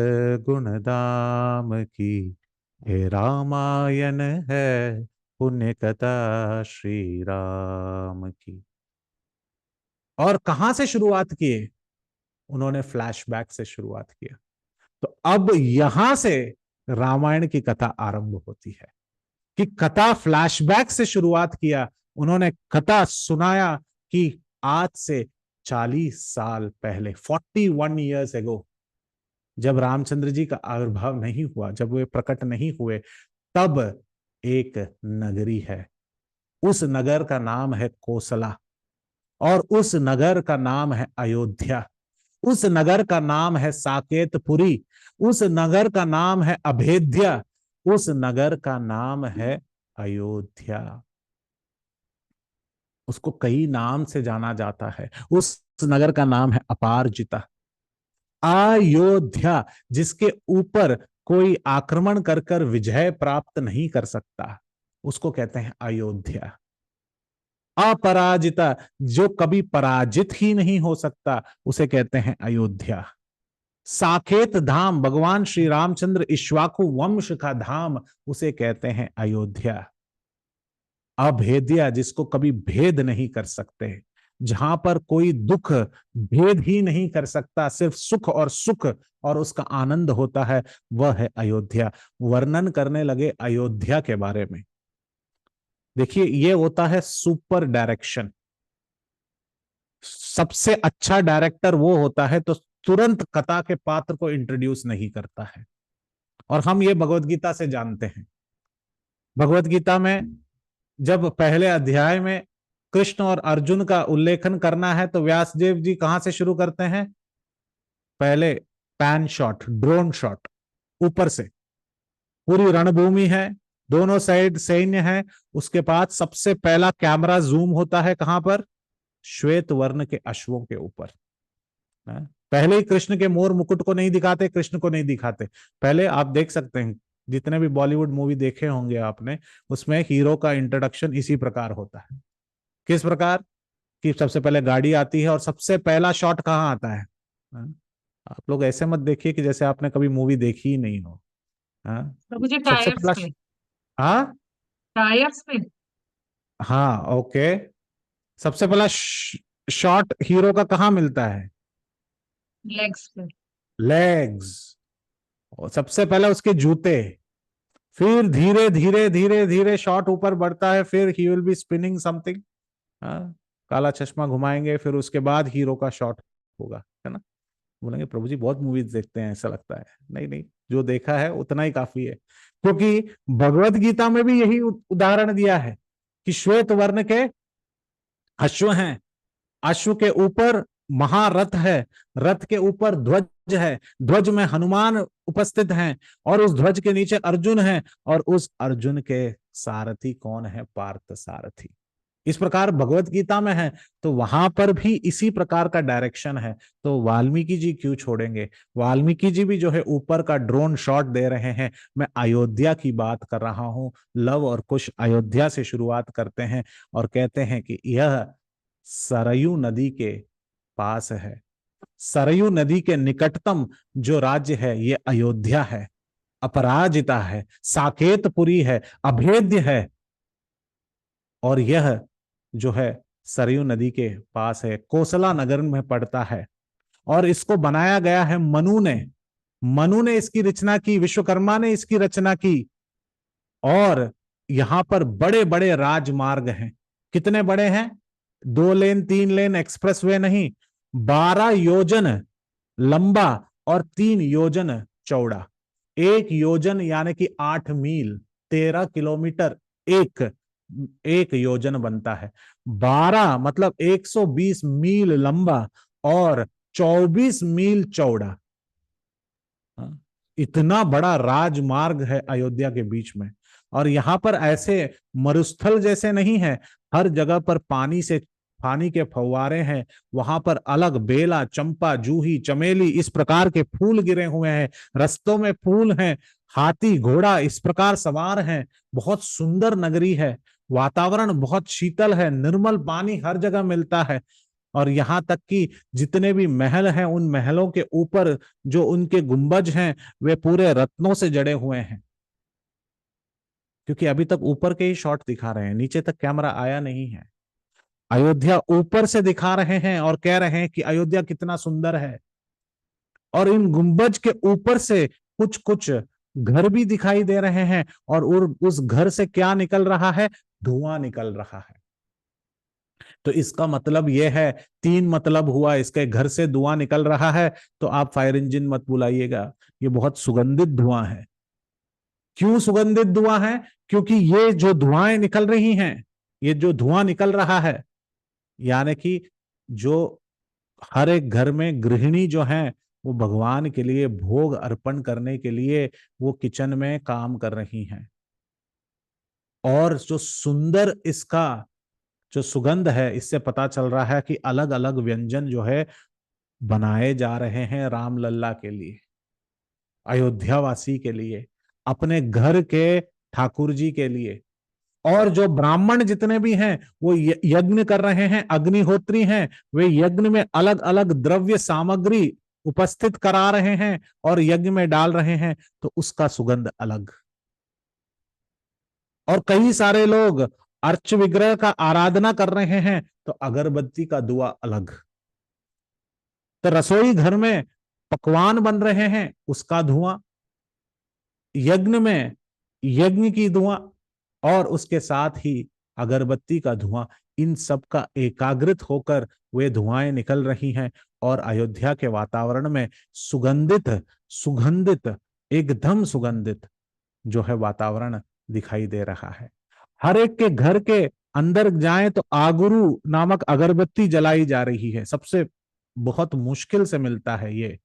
गुण धाम की, हे रामायण है पुण्य कथा श्री राम की। और कहां से शुरुआत किए? उन्होंने फ्लैशबैक से शुरुआत किया। तो अब यहां से रामायण की कथा आरंभ होती है कि कथा फ्लैशबैक से शुरुआत किया। उन्होंने कथा सुनाया कि आज से 40 साल पहले, 41 ईयर्स एगो, जब रामचंद्र जी का आविर्भाव नहीं हुआ, जब वे प्रकट नहीं हुए, तब एक नगरी है, उस नगर का नाम है कोसला और उस नगर का नाम है अयोध्या, उस नगर का नाम है साकेतपुरी, उस नगर का नाम है अभेद्या, उस नगर का नाम है अयोध्या। उसको कई नाम से जाना जाता है। उस नगर का नाम है अपारजिता, अयोध्या, जिसके ऊपर कोई आक्रमण कर कर विजय प्राप्त नहीं कर सकता, उसको कहते हैं अयोध्या। अपराजिता, जो कभी पराजित ही नहीं हो सकता, उसे कहते हैं अयोध्या। साकेत धाम, भगवान श्री रामचंद्र इक्ष्वाकु वंश का धाम, उसे कहते हैं अयोध्या। अभेद्या, जिसको कभी भेद नहीं कर सकते, जहां पर कोई दुख भेद ही नहीं कर सकता, सिर्फ सुख और सुख और उसका आनंद होता है, वह है अयोध्या। वर्णन करने लगे अयोध्या के बारे में। देखिए, ये होता है सुपर डायरेक्शन। सबसे अच्छा डायरेक्टर वो होता है तो तुरंत कथा के पात्र को इंट्रोड्यूस नहीं करता है। और हम ये भगवत गीता से जानते हैं। भगवत गीता में जब पहले अध्याय में कृष्ण और अर्जुन का उल्लेखन करना है तो व्यासदेव जी कहां से शुरू करते हैं? पहले पैन शॉट, ड्रोन शॉट, ऊपर से पूरी रणभूमि है, दोनों साइड सैन्य है, उसके बाद सबसे पहला कैमरा जूम होता है कहां पर? श्वेत वर्ण के अश्वों के ऊपर। पहले ही कृष्ण के मोर मुकुट को नहीं दिखाते, कृष्ण को नहीं दिखाते। पहले आप देख सकते हैं जितने भी बॉलीवुड मूवी देखे होंगे आपने, उसमें हीरो का इंट्रोडक्शन इसी प्रकार होता है। किस प्रकार कि सबसे पहले गाड़ी आती है और सबसे पहला शॉट कहाँ आता है? हाँ? आप लोग ऐसे मत देखिए कि जैसे आपने कभी मूवी देखी ही नहीं हो। हाँ? प्रभु जी सबसे टायर्स पहला पे, हाँ टायर्स पे। हाँ ओके। सबसे पहला शॉट हीरो का कहाँ मिलता है? लेग्स पे। लेग्स। और सबसे पहले उसके जूते, फिर धीरे धीरे धीरे धीरे शॉट ऊपर बढ़ता है, फिर he will be spinning something. हाँ, काला चश्मा घुमाएंगे, फिर उसके बाद हीरो का शॉट होगा, है ना? बोलेंगे प्रभु जी बहुत मूवीज देखते हैं ऐसा लगता है। नहीं नहीं, जो देखा है उतना ही काफी है, क्योंकि भगवत गीता में भी यही उदाहरण दिया है कि श्वेत वर्ण के अश्व हैं, अश्व के ऊपर महारथ है, रथ के ऊपर ध्वज है, ध्वज में हनुमान उपस्थित हैं, और उस ध्वज के नीचे अर्जुन है, और उस अर्जुन के सारथी कौन है? पार्थ सारथी। इस प्रकार भगवत गीता में है, तो वहां पर भी इसी प्रकार का डायरेक्शन है। तो वाल्मीकि जी क्यों छोड़ेंगे? वाल्मीकि जी भी जो है ऊपर का ड्रोन शॉट दे रहे हैं। मैं अयोध्या की बात कर रहा हूं। लव और कुश अयोध्या से शुरुआत करते हैं और कहते हैं कि यह सरयू नदी के पास है। सरयू नदी के निकटतम जो राज्य है ये अयोध्या है, अपराजिता है, साकेतपुरी है, अभेद्य है, और यह जो है सरयू नदी के पास है, कोसला नगर में पड़ता है। और इसको बनाया गया है मनु ने इसकी रचना की, विश्वकर्मा ने इसकी रचना की। और यहां पर बड़े बड़े राजमार्ग हैं। कितने बड़े हैं? 2 लेन 3 लेन एक्सप्रेसवे नहीं, 12 योजन लंबा और 3 योजन चौड़ा। 1 योजन यानी कि 8 मील, 13 किलोमीटर एक एक योजन बनता है। 12 मतलब 120 मील लंबा और 24 मील चौड़ा। इतना बड़ा राजमार्ग है अयोध्या के बीच में। और यहां पर ऐसे मरुस्थल जैसे नहीं है, हर जगह पर पानी के फव्वारे हैं। वहां पर अलग बेला, चंपा, जूही, चमेली इस प्रकार के फूल गिरे हुए हैं। रस्तों में फूल हैं, हाथी घोड़ा इस प्रकार सवार हैं। बहुत सुंदर नगरी है, वातावरण बहुत शीतल है, निर्मल पानी हर जगह मिलता है। और यहां तक कि जितने भी महल हैं, उन महलों के ऊपर जो उनके गुंबज हैं वे पूरे रत्नों से जड़े हुए हैं। क्योंकि अभी तक ऊपर के ही शॉट दिखा रहे हैं, नीचे तक कैमरा आया नहीं है। अयोध्या ऊपर से दिखा रहे हैं और कह रहे हैं कि अयोध्या कितना सुंदर है। और इन गुंबज के ऊपर से कुछ कुछ घर भी दिखाई दे रहे हैं, और उस घर से क्या निकल रहा है? धुआं निकल रहा है। तो इसका मतलब यह है, 3 मतलब हुआ इसके। घर से धुआं निकल रहा है तो आप फायर इंजन मत बुलाइएगा, ये बहुत सुगंधित धुआं है। क्यों सुगंधित धुआं है? क्योंकि ये जो धुआएं निकल रही हैं, ये जो धुआं निकल रहा है, यानी कि जो हर एक घर में गृहिणी जो है वो भगवान के लिए भोग अर्पण करने के लिए वो किचन में काम कर रही हैं। और जो सुंदर इसका जो सुगंध है, इससे पता चल रहा है कि अलग अलग व्यंजन जो है बनाए जा रहे हैं राम लल्ला के लिए, अयोध्यावासी के लिए, अपने घर के ठाकुर जी के लिए। और जो ब्राह्मण जितने भी हैं वो यज्ञ कर रहे हैं, अग्निहोत्री हैं, वे यज्ञ में अलग अलग द्रव्य सामग्री उपस्थित करा रहे हैं और यज्ञ में डाल रहे हैं, तो उसका सुगंध अलग। और कई सारे लोग अर्च विग्रह का आराधना कर रहे हैं, तो अगरबत्ती का धुआं अलग। तो रसोई घर में पकवान बन रहे हैं, उसका धुआं, यज्ञ में यज्ञ की धुआं, और उसके साथ ही अगरबत्ती का धुआं, इन सब का एकाग्रित होकर वे धुआएं निकल रही हैं। और अयोध्या के वातावरण में सुगंधित सुगंधित एकदम सुगंधित जो है वातावरण दिखाई दे रहा है। हर एक के घर के अंदर जाएं तो आगुरु नामक अगरबत्ती जलाई जा रही है। सबसे बहुत मुश्किल से मिलता है ये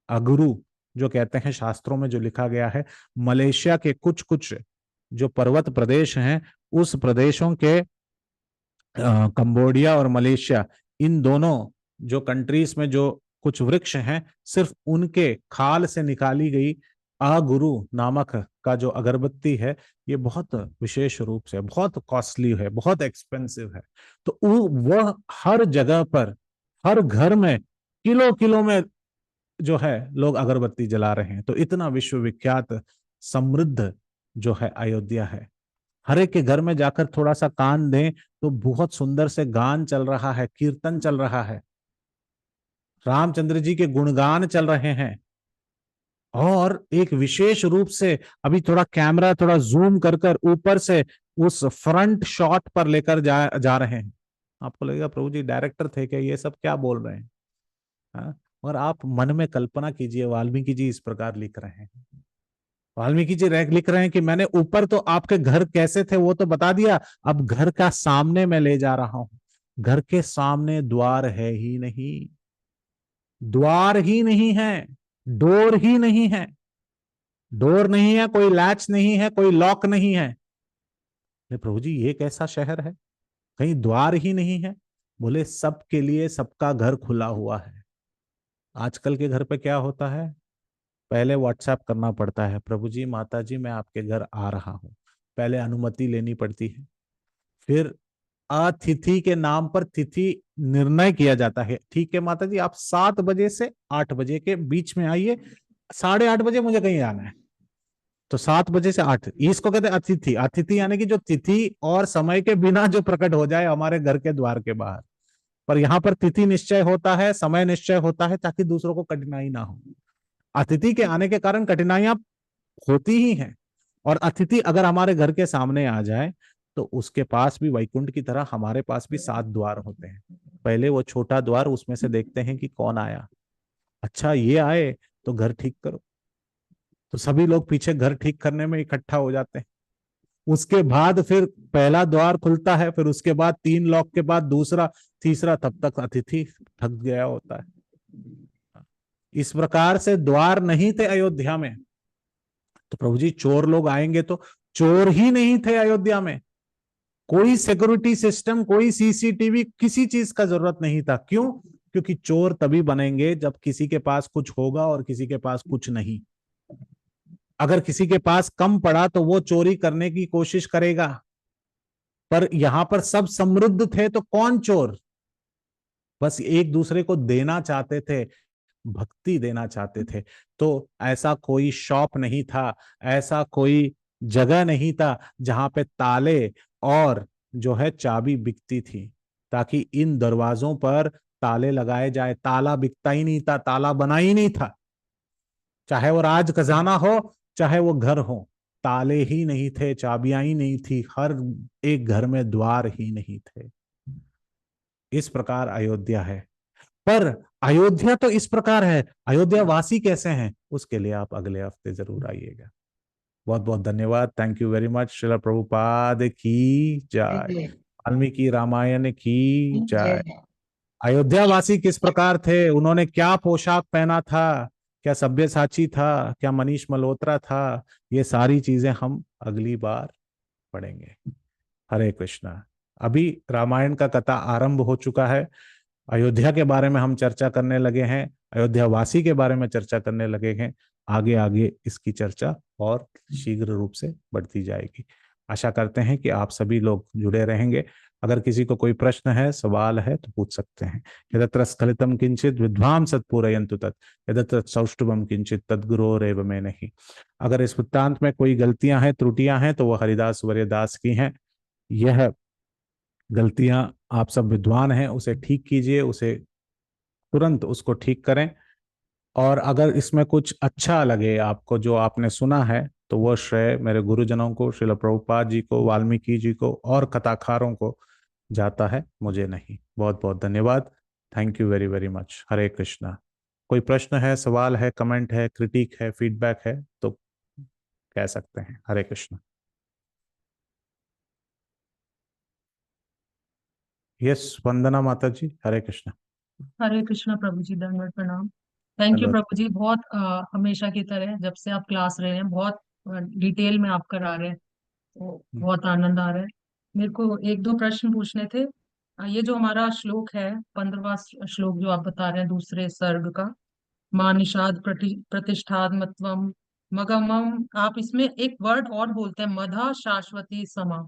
अगुरु, जो कहते हैं शास्त्रों में जो लिखा गया है। मलेशिया के कुछ कुछ जो पर्वत प्रदेश हैं, उस प्रदेशों के कंबोडिया और मलेशिया, इन दोनों जो कंट्रीज में जो कुछ वृक्ष हैं, सिर्फ उनके खाल से निकाली गई अगुरु नामक का जो अगरबत्ती है, ये बहुत विशेष रूप से बहुत कॉस्टली है, बहुत एक्सपेंसिव है। तो वह हर जगह पर, हर घर में किलो किलो में जो है लोग अगरबत्ती जला रहे हैं। तो इतना विश्वविख्यात समृद्ध जो है अयोध्या है। हर एक के घर में जाकर थोड़ा सा कान दें तो बहुत सुंदर से गान चल रहा है, कीर्तन चल रहा है, रामचंद्र जी के गुणगान चल रहे हैं। और एक विशेष रूप से अभी थोड़ा कैमरा थोड़ा जूम कर कर ऊपर से उस फ्रंट शॉट पर लेकर जा रहे हैं। आपको लगेगा प्रभु जी डायरेक्टर थे क्या, ये सब क्या बोल रहे हैं। हाँ? और आप मन में कल्पना कीजिए, वाल्मीकि जी इस प्रकार लिख रहे हैं। वाल्मीकि जी लिख रहे हैं कि मैंने ऊपर तो आपके घर कैसे थे वो तो बता दिया, अब घर का सामने मैं ले जा रहा हूं। घर के सामने द्वार है ही नहीं, द्वार ही नहीं है, डोर ही नहीं है, डोर नहीं है, कोई लैच नहीं है, कोई लॉक नहीं है। प्रभु जी ये कैसा शहर है, कहीं द्वार ही नहीं है। बोले सबके लिए सबका घर खुला हुआ है। आजकल के घर पे क्या होता है, पहले व्हाट्सएप करना पड़ता है, प्रभु जी माता जी मैं आपके घर आ रहा हूं, पहले अनुमति लेनी पड़ती है, फिर अतिथि के नाम पर तिथि निर्णय किया जाता है। ठीक है माता जी आप 7 बजे से 8 बजे के बीच में आइए, 8:30 बजे मुझे कहीं आना है, तो 7 बजे से 8, इसको कहते हैं अतिथि। अतिथि यानी कि जो तिथि और समय के बिना जो प्रकट हो जाए हमारे घर के द्वार के बाहर। पर यहाँ पर तिथि निश्चय होता है, समय निश्चय होता है, ताकि दूसरों को कठिनाई ना हो। अतिथि के आने के कारण कठिनाइयां होती ही हैं, और अतिथि अगर हमारे घर के सामने आ जाए तो उसके पास भी वैकुंठ की तरह हमारे पास भी 7 द्वार होते हैं। पहले वो छोटा द्वार, उसमें से देखते हैं कि कौन आया, अच्छा ये आए तो घर ठीक करो, तो सभी लोग पीछे घर ठीक करने में इकट्ठा हो जाते हैं। उसके बाद फिर पहला द्वार खुलता है, फिर उसके बाद 3 लॉक के बाद दूसरा, तीसरा, तब तक अतिथि थक गया होता है। इस प्रकार से द्वार नहीं थे अयोध्या में। तो प्रभु जी चोर लोग आएंगे तो चोर ही नहीं थे अयोध्या में, कोई सिक्योरिटी सिस्टम, कोई सीसीटीवी, किसी चीज का जरूरत नहीं था। क्यों? क्योंकि चोर तभी बनेंगे जब किसी के पास कुछ होगा और किसी के पास कुछ नहीं। अगर किसी के पास कम पड़ा तो वो चोरी करने की कोशिश करेगा, पर यहां पर सब समृद्ध थे तो कौन चोर? बस एक दूसरे को देना चाहते थे, भक्ति देना चाहते थे। तो ऐसा कोई शॉप नहीं था, ऐसा कोई जगह नहीं था जहां पे ताले और जो है चाबी बिकती थी, ताकि इन दरवाजों पर ताले लगाए जाए। ताला बिकता ही नहीं था, ताला बना ही नहीं था, चाहे वो राज खजाना हो चाहे वो घर हो, ताले ही नहीं थे, चाबियां ही नहीं थी, हर एक घर में द्वार ही नहीं थे। इस प्रकार अयोध्या है। पर अयोध्या तो इस प्रकार है, अयोध्या वासी कैसे हैं उसके लिए आप अगले हफ्ते जरूर आइएगा। बहुत बहुत धन्यवाद, thank you very much. Srila Prabhupada की जय, वाल्मीकि रामायण की जय। अयोध्या वासी किस प्रकार थे, उन्होंने क्या पोशाक पहना था, क्या सब्यसाची था, क्या मनीष मल्होत्रा था, ये सारी चीजें हम अगली बार पढ़ेंगे। हरे कृष्णा। अभी रामायण का कथा आरंभ हो चुका है, अयोध्या के बारे में हम चर्चा करने लगे हैं, अयोध्या वासी के बारे में चर्चा करने लगे हैं। आगे आगे इसकी चर्चा और शीघ्र रूप से बढ़ती जाएगी। आशा करते हैं कि आप सभी लोग जुड़े रहेंगे। अगर किसी को कोई प्रश्न है, सवाल है तो पूछ सकते हैं। यदत्र स्खलितम किंचित विद्वांसत् पूरयन्तु तत्, यदत्र सौष्ठवम किंचित तद्गुरोरेव मे नहि। अगर इस वृत्तांत में कोई गलतियां हैं, त्रुटियां हैं, तो वह हरिदास वर्यदास की हैं। यह गलतियां, आप सब विद्वान हैं, उसे ठीक कीजिए, उसे तुरंत उसको ठीक करें। और अगर इसमें कुछ अच्छा लगे आपको जो आपने सुना है, तो वह श्रेय मेरे गुरुजनों को, श्रील प्रभुपाद जी को, वाल्मीकि जी को और कथाकारों को जाता है, मुझे नहीं। बहुत बहुत धन्यवाद, thank you very very much. Hare Krishna. कोई प्रश्न है, सवाल है, कमेंट है, क्रिटिक है, फीडबैक है तो कह सकते हैं। हरे कृष्णा। यस वंदना माता जी, हरे कृष्णा। हरे कृष्णा प्रभु जी, दंडवत प्रणाम। Thank you hello. प्रभु जी, बहुत हमेशा की तरह जब से आप क्लास रहे हैं बहुत डिटेल में आप करा रहे हैं, तो बहुत आनंद आ रहा है। मेरे को 1-2 प्रश्न पूछने थे। ये जो हमारा श्लोक है, 15वां श्लोक जो आप बता रहे हैं दूसरे सर्ग का, माँ निषाद प्रतिष्ठात्मत्वम मगमम, आप इसमें एक वर्ड और बोलते हैं, मधा शाश्वती समा।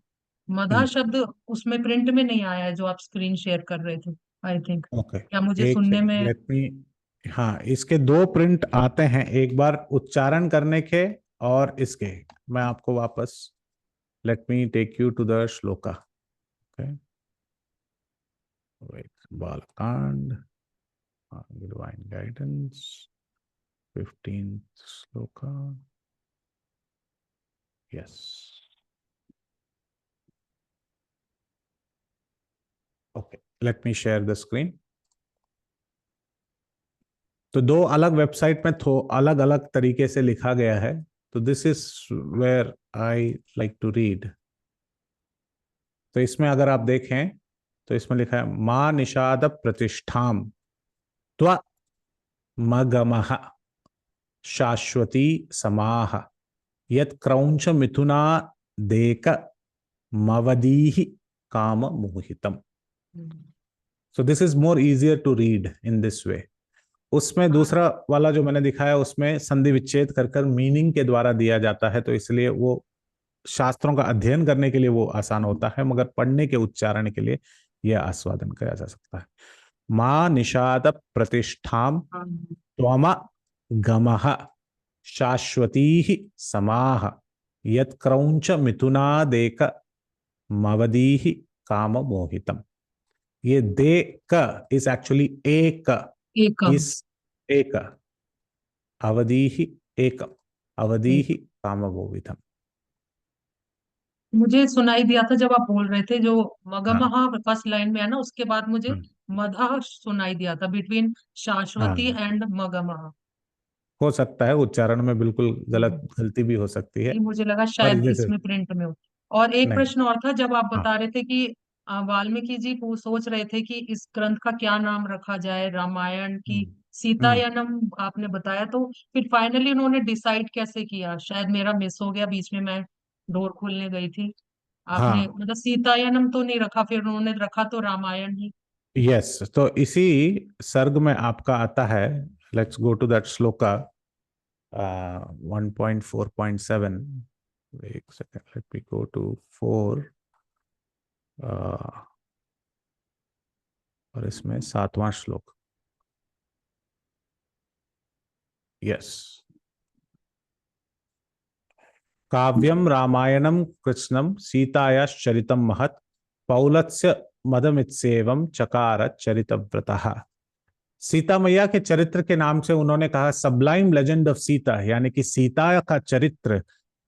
मधा शब्द उसमें प्रिंट में नहीं आया है जो आप स्क्रीन शेयर कर रहे थे, आई थिंक। ओके, क्या मुझे एक सुनने सेकंड, में? Let me. हाँ, इसके दो प्रिंट आते हैं, एक बार उच्चारण करने के और इसके। मैं आपको वापस, let me take you to the shloka. Okay, Balakanda, divine guidance, 15th shloka. Yes, okay, let me share the screen. तो दो अलग वेबसाइट में थो अलग अलग तरीके से लिखा गया है, तो this is where I like to read. तो इसमें अगर आप देखें तो इसमें लिखा है मां निषाद प्रतिष्ठाम त्व मगमः शाश्वती समाह यत् क्रौंच मिथुना देक मवदीहि काम मोहितम। So this is more easier to read in this way. उसमें दूसरा वाला जो मैंने दिखाया उसमें संधि विच्छेद कर कर मीनिंग के द्वारा दिया जाता है, तो इसलिए वो शास्त्रों का अध्ययन करने के लिए वो आसान होता है, मगर पढ़ने के उच्चारण के लिए यह आस्वादन किया जा सकता है। मां निषाद प्रतिष्ठाम त्वम गमः शाश्वती समाह यत् क्रौंच मिथुनादेक मवदीहि काम मोहितम। ये दे क इज एक्चुअली एक, एकम। इस एक अवधीहि एकम, अवधीहि काम मोहितम। मुझे सुनाई दिया था जब आप बोल रहे थे, जो हाँ मगमहा फर्स्ट लाइन में है ना, उसके बाद मुझे हाँ मधा सुनाई दिया था, बिटवीन शाश्वती हाँ, एंड मगमहा। हो सकता है उच्चारण में बिल्कुल गलती भी हो सकती है, ये मुझे लगा पर शायद जैसे इसमें प्रिंट में हो। और एक नहीं। प्रश्न और था, जब आप हाँ बता रहे थे कि वाल्मीकि जी सोच रहे थे कि इस ग्रंथ का क्या नाम रखा जाए, रामायण की हम्म, हम्म, सीतायनम आपने बताया, तो फिर फाइनली उन्होंने डिसाइड कैसे किया? शायद मेरा मिस हो गया, बीच में मैं डोर खोलने गई थी। आपने हाँ, मतलब सीतायनम तो नहीं रखा, फिर उन्होंने रखा तो रामायण ही। यस, तो इसी सर्ग में आपका आता है। Let's go to that shloka 1.4.7। एक second, let me go to 4। और इसमें 7वां श्लोक। यस, काव्यम रामायणम कृष्णम सीतायाश्चरितम महत् पौलत्स्य मदमित्सेवम चकार चरितव्रतः। सीता मैया के चरित्र के नाम से उन्होंने कहा सबलाइम लेजेंड ऑफ सीता, यानी कि सीता का चरित्र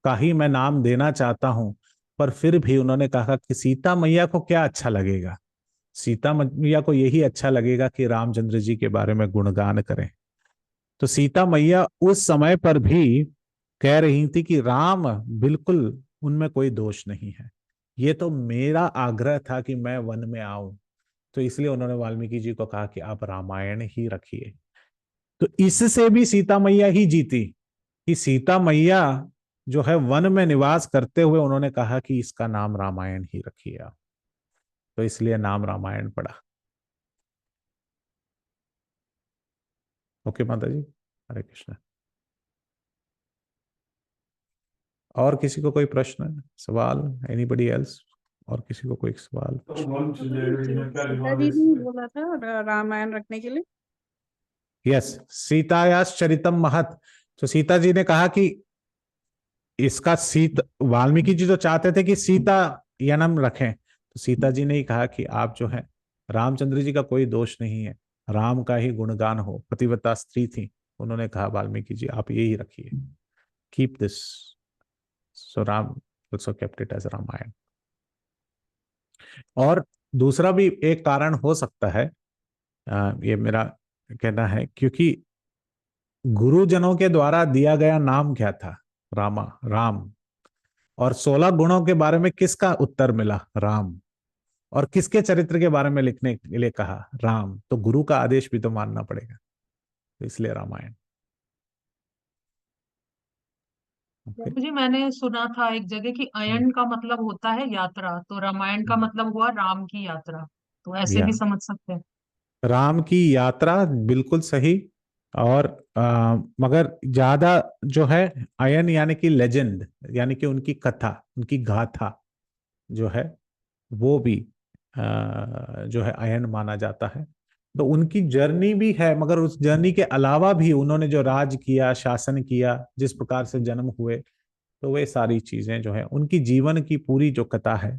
का ही मैं नाम देना चाहता हूं। पर फिर भी उन्होंने कहा कि सीता मैया को क्या अच्छा लगेगा, सीता मैया को यही अच्छा लगेगा कि रामचंद्र जी के बारे में गुणगान करें। तो सीता मैया उस समय पर भी कह रही थी कि राम बिल्कुल, उनमें कोई दोष नहीं है, ये तो मेरा आग्रह था कि मैं वन में आऊं। तो इसलिए उन्होंने वाल्मीकि जी को कहा कि आप रामायण ही रखिए। तो इससे भी सीता मैया ही जीती, कि सीता मैया जो है वन में निवास करते हुए उन्होंने कहा कि इसका नाम रामायण ही रखिए आप। तो इसलिए नाम रामायण पड़ा। ओके माता जी, हरे कृष्ण। और किसी को कोई प्रश्न, सवाल, एनीबडी एल्स? और किसी को कोई सवाल? सीता जी ने बोला था रामायण रखने के लिए। यस, सीतायास चरितम महत। तो सीता जी ने कहा कि इसका वाल्मीकि जी तो चाहते थे कि सीता यनम रखें, तो सीता जी ने ही कहा कि आप जो है, रामचंद्र जी का कोई दोष नहीं है, राम का ही गुणगान हो, पतिव्रता स्त्री थी। उन्होंने कहा वाल्मीकि जी आप यही रखिए, keep this. So Ram also kept it as Ramayan. और दूसरा भी एक कारण हो सकता है, ये मेरा कहना है, क्योंकि गुरुजनों के द्वारा दिया गया नाम क्या था? रामा, राम। और 16 गुणों के बारे में किसका उत्तर मिला? राम। और किसके चरित्र के बारे में लिखने के लिए कहा? राम। तो गुरु का आदेश भी तो मानना पड़ेगा, तो इसलिए रामायण। ओके, मुझे मैंने सुना था एक जगह कि अयन का मतलब होता है यात्रा, तो रामायण का मतलब हुआ राम की यात्रा। तो ऐसे या भी समझ सकते हैं। राम की यात्रा बिल्कुल सही। और मगर ज्यादा जो है अयन यानी कि लेजेंड, यानी कि उनकी कथा, उनकी गाथा जो है वो भी जो है अयन माना जाता है। तो उनकी जर्नी भी है, मगर उस जर्नी के अलावा भी उन्होंने जो राज किया, शासन किया, जिस प्रकार से जन्म हुए, तो वे सारी चीजें जो है उनकी जीवन की पूरी जो कथा है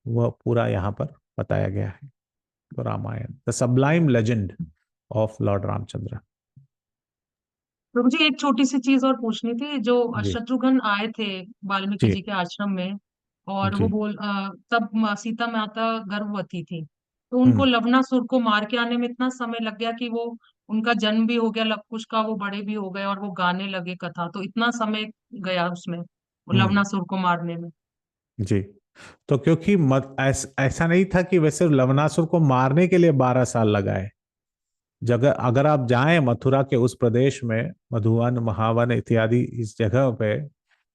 वह पूरा यहाँ पर बताया गया है। तो Ramayana, the sublime legend of lord Ramachandra. प्रभु जी एक छोटी सी चीज और पूछनी थी। जो जी शत्रुघ्न आए थे वाल्मीकि जी जी के आश्रम में, और वो जी। तब सीता माता गर्भवती थी, तो उनको हम्म लवणासुर को मार के आने में इतना समय लग गया कि वो उनका जन्म भी हो गया लव कुश का, वो बड़े भी हो गए और वो गाने लगे कथा, तो इतना समय गया उसमें वो हम्म। लवणासुर को मारने में। जी, तो क्योंकि ऐसा नहीं था कि वैसे लवणासुर को मारने के लिए 12 साल लगाए। जगह अगर आप जाएं मथुरा के उस प्रदेश में, मधुवन, महावन इत्यादि इस जगह पे,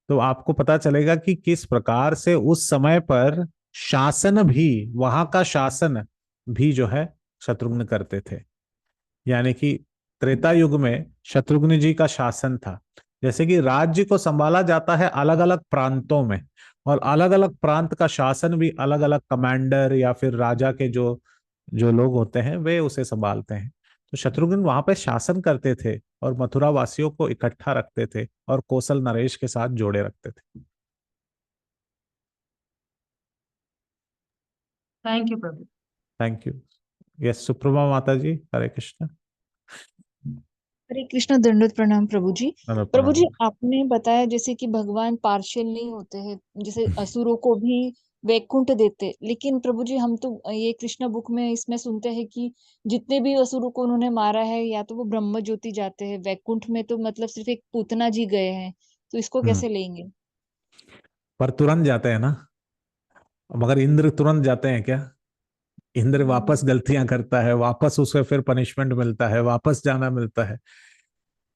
तो आपको पता चलेगा कि किस प्रकार से उस समय पर शासन भी, वहां का शासन भी जो है शत्रुघ्न करते थे। यानी कि त्रेता युग में शत्रुघ्न जी का शासन था। जैसे कि राज्य को संभाला जाता है अलग अलग प्रांतों में, और अलग अलग प्रांत का शासन भी अलग अलग कमांडर या फिर राजा के जो जो लोग होते हैं वे उसे संभालते हैं। तो शत्रुघ्न वहां पे शासन करते थे और मथुरा वासियों को इकट्ठा रखते थे और कौशल नरेश के साथ जोड़े रखते थे। Thank you Prabhu. Thank you. Yes, Suprabha माता जी, हरे कृष्ण। हरे कृष्ण, दंडोत प्रणाम प्रभु जी। प्रभु जी, प्रणाम। आपने बताया जैसे कि भगवान पार्शियल नहीं होते हैं, जैसे असुरों को भी वैकुंठ देते, लेकिन प्रभु जी हम तो ये कृष्ण बुक में इसमें सुनते हैं कि जितने भी असुरों को उन्होंने मारा है या तो वो ब्रह्म ज्योति जाते हैं, वैकुंठ में तो मतलब सिर्फ एक पूतना जी गए हैं, तो इसको हम्म, कैसे लेंगे? पर तुरंत जाते हैं ना। मगर इंद्र तुरंत जाते हैं क्या? इंद्र वापस गलतियां करता है, वापस उसे फिर पनिशमेंट मिलता है, वापस जाना मिलता है।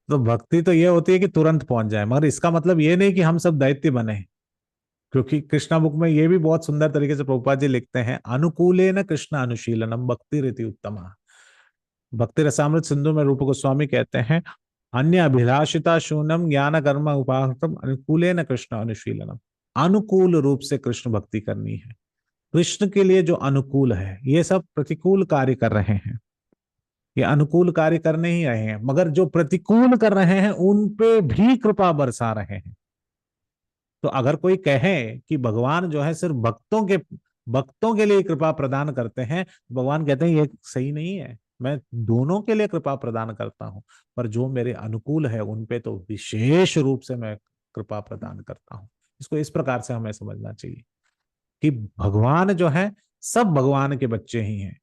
तो भक्ति तो ये होती है कि तुरंत पहुंच जाए, मगर इसका मतलब ये नहीं कि हम सब दैत्य बने। क्योंकि कृष्णा बुक में ये भी बहुत सुंदर तरीके से प्रभुपाद जी लिखते हैं, अनुकूलेन कृष्ण अनुशीलनम भक्ति रीति उत्तमा। भक्ति रसामृत सिंधु में रूप गोस्वामी कहते हैं, अन्य अभिलाषिता शून्यम ज्ञान कर्म उपासम अनुकूलेन कृष्ण अनुशीलनम। अनुकूल रूप से कृष्ण भक्ति करनी है। कृष्ण के लिए जो अनुकूल है, ये सब प्रतिकूल कार्य कर रहे हैं, ये अनुकूल कार्य कर नहीं रहे हैं, मगर जो प्रतिकूल कर रहे हैं उन पे भी कृपा बरसा रहे हैं। तो अगर कोई कहे कि भगवान जो है सिर्फ भक्तों के लिए कृपा प्रदान करते हैं, भगवान कहते हैं ये सही नहीं है। मैं दोनों के लिए कृपा प्रदान करता हूं, पर जो मेरे अनुकूल है उन पे तो विशेष रूप से मैं कृपा प्रदान करता हूं। इसको इस प्रकार से हमें समझना चाहिए कि भगवान जो है, सब भगवान के बच्चे ही हैं।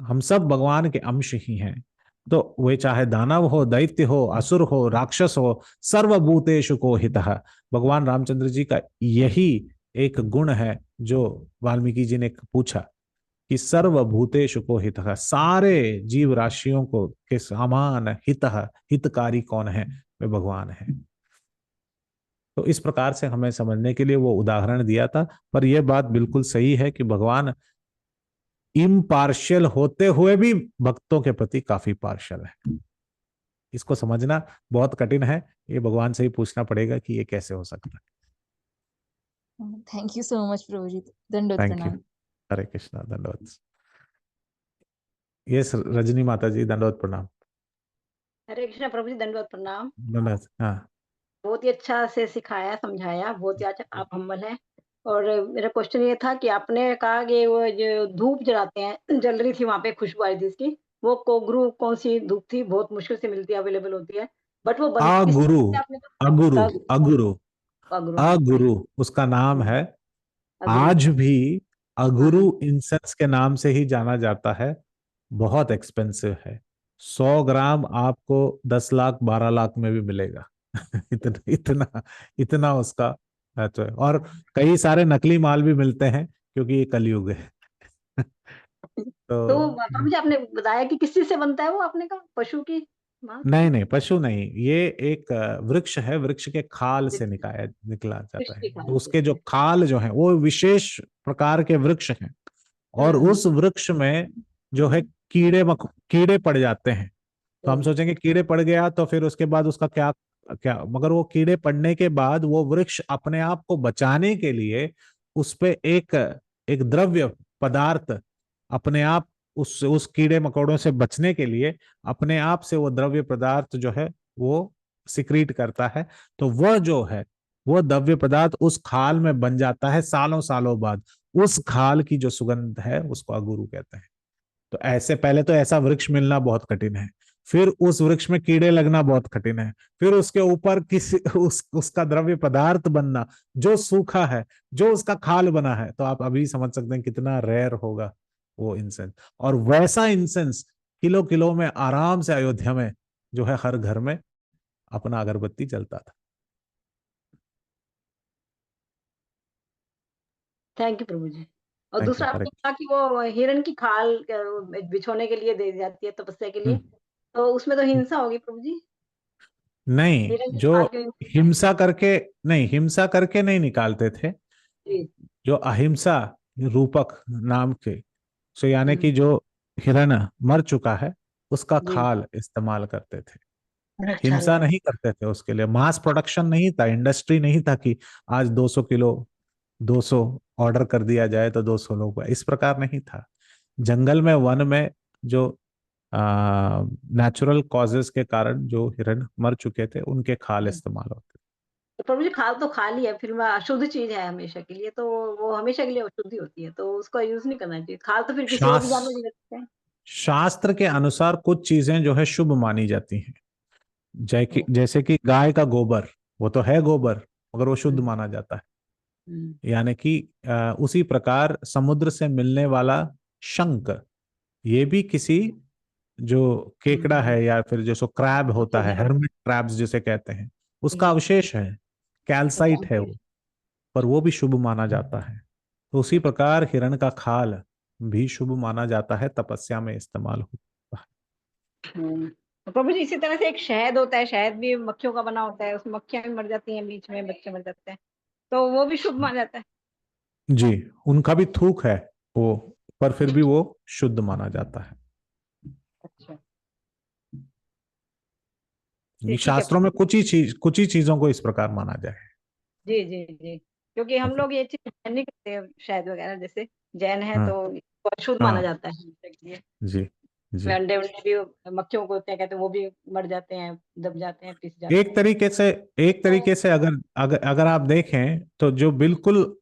हम सब भगवान के अंश ही हैं। तो वे चाहे दानव हो, दैत्य हो, असुर हो, राक्षस हो, सर्वभूतेषु को हितः। भगवान रामचंद्र जी का यही एक गुण है जो वाल्मीकि जी ने पूछा कि सर्वभूतेषु को हितः, सारे जीव राशियों को के समान हितः, हितकारी कौन है? वे भगवान है। तो इस प्रकार से हमें समझने के लिए वो उदाहरण दिया था। पर यह बात बिल्कुल सही है कि भगवान इम्पार्शियल होते हुए भी भक्तों के प्रति काफी पार्शियल है। इसको समझना बहुत कठिन है। ये भगवान से ही पूछना पड़ेगा कि ये कैसे हो सकता है। थैंक यू सो मच प्रभु जी, दंडोत थैंक यू। प्रणाम। हरे कृष्णा, दंडवत। यस, रजनी माता जी, दंडवत प्रणाम। हरे कृष्ण प्रभु जी, दंडवत प्रणाम। दंडवत। हाँ। बहुत ही अच्छा से सिखाया, समझाया, बहुत ही अच्छा, आप हम्बल हैं। और मेरा क्वेश्चन ये था कि आपने कहा कि वो जो धूप जलाते हैं, जल रही थी वहां पे, खुशबू आ रही थी इसकी, वो कोगरू कौन सी धूप थी? बहुत मुश्किल से मिलती है, अवेलेबल होती है, बट वो बनती किस अगुरु। से आपने अगुरु। कहा? अगुरु। अगरू, हाँ अगुरु उसका नाम है। अगरू, आज भी हाँ अगुरु हाँ। इंसेंस के नाम से ही जाना जाता है। बहुत एक्सपेंसिव है। 100 ग्राम आपको 10 लाख 12 लाख में भी मिलेगा। इतना इतना इतना उसका महत्व है। और कई सारे नकली माल भी मिलते हैं क्योंकि ये कलयुग है। तो तो प्रभु जी आपने बताया कि किस चीज से बनता है वो, आपने कहा पशु की मांस? नहीं नहीं, पशु नहीं, ये एक वृक्ष है। वृक्ष के खाल से निकला जाता है। किसकी तो खाल से? उसके जो खाल जो है वो विशेष प्रकार के वृक्ष हैं, और उस वृक्ष में जो है कीड़े पड़ जाते हैं। तो हम सोचेंगे कीड़े पड़ गया तो फिर उसके बाद उसका क्या क्या, मगर वो कीड़े पड़ने के बाद वो वृक्ष अपने आप को बचाने के लिए उस पे एक एक द्रव्य पदार्थ अपने आप उस कीड़े मकोड़ों से बचने के लिए अपने आप से वो द्रव्य पदार्थ जो है वो सिक्रीट करता है। तो वह जो है वो द्रव्य पदार्थ उस खाल में बन जाता है सालों सालों बाद। उस खाल की जो सुगंध है उसको अगुरु कहते हैं। तो ऐसे पहले तो ऐसा वृक्ष मिलना बहुत कठिन है, फिर उस वृक्ष में कीड़े लगना बहुत कठिन है, फिर उसके ऊपर किसी उसका द्रव्य पदार्थ बनना जो सूखा है, जो उसका खाल बना है। तो आप अभी समझ सकते हैं कितना रेयर होगा वो इंसेंस। और वैसा इंसेंस किलो किलो में आराम से अयोध्या में जो है हर घर में अपना अगरबत्ती जलता था। थैंक यू प्रभु जी। और थैंक यू। दूसरा आपने कहा कि वो हिरण की खाल बिछोने के लिए दे दी जाती है तपस्या के लिए, तो उसमें तो हिंसा होगी प्रभु जी। नहीं, हिरण की जो खाल क्यों? हिंसा करके हिंसा करके नहीं निकालते थे। जी। जो अहिंसा रूपक नाम के, सो यानी कि हम्म, जो हिरण मर चुका है उसका जी। खाल इस्तेमाल करते थे। अच्छा हिंसा नहीं करते थे, उसके लिए मास प्रोडक्शन नहीं था, इंडस्ट्री नहीं था कि आज 200 किलो 200 ऑर्डर कर दिया जाए तो 200 लोग, इस प्रकार नहीं था। जंगल में वन में जो नेचुरल कॉजेस के कारण जो हिरण मर चुके थे उनके खाल इस्तेमाल होते तो प्रभु जी खाल तो खाल ही है, फिर वह अशुद्ध चीज है हमेशा के लिए, तो वो हमेशा के लिए अशुद्धि होती है, तो उसका यूज नहीं करना चाहिए। खाल तो फिर थे। किसी और भी जानवर भी रखते हैं। शास्त्र के अनुसार कुछ चीजें जो है शुभ मानी जाती हैं, जैसे कि गाय का गोबर, वो तो है गोबर मगर वो शुद्ध हम्म, माना जाता है। हम्म, यानी कि उसी प्रकार समुद्र से मिलने वाला शंख, ये भी किसी जो केकड़ा है या फिर जैसो क्रैब होता है, हेर्मिट क्रैब्स जिसे कहते हैं, उसका अवशेष है, कैल्साइट है वो, पर वो भी शुभ माना जाता है। तो उसी प्रकार हिरण का खाल भी शुभ माना जाता है, तपस्या में इस्तेमाल होता तो प्रभु जी इसी तरह से एक शहद होता है, शहद भी मक्खियों का बना होता है, उसमें मक्खियां भी मर जाती हैं, बीच में बच्चे मर जाते हैं, तो वो भी शुभ है। माना जाता है। जी, उनका भी थूक है वो, पर फिर भी वो शुद्ध माना जाता है। अच्छा, ये ठीक है शास्त्रों प्रभु में जी। कुछ ही चीजों को इस प्रकार माना जाए। जी जी जी, क्योंकि हम ओके। लोग ये चीज ध्यान नहीं करते हैं, शहद वगैरह जैसे जैन है हाँ तो इसको अशुद्ध माना हाँ। जाता है हमेशा के लिए। जी इसमें जी। अंडे वंडे भी मक्खियों को होते हैं, कहते हैं वो भी मर जाते हैं, दब जाते हैं, पिस जाते एक हैं। तरीके से एक तरीके से अगर अगर अगर आप देखें तो जो बिल्कुल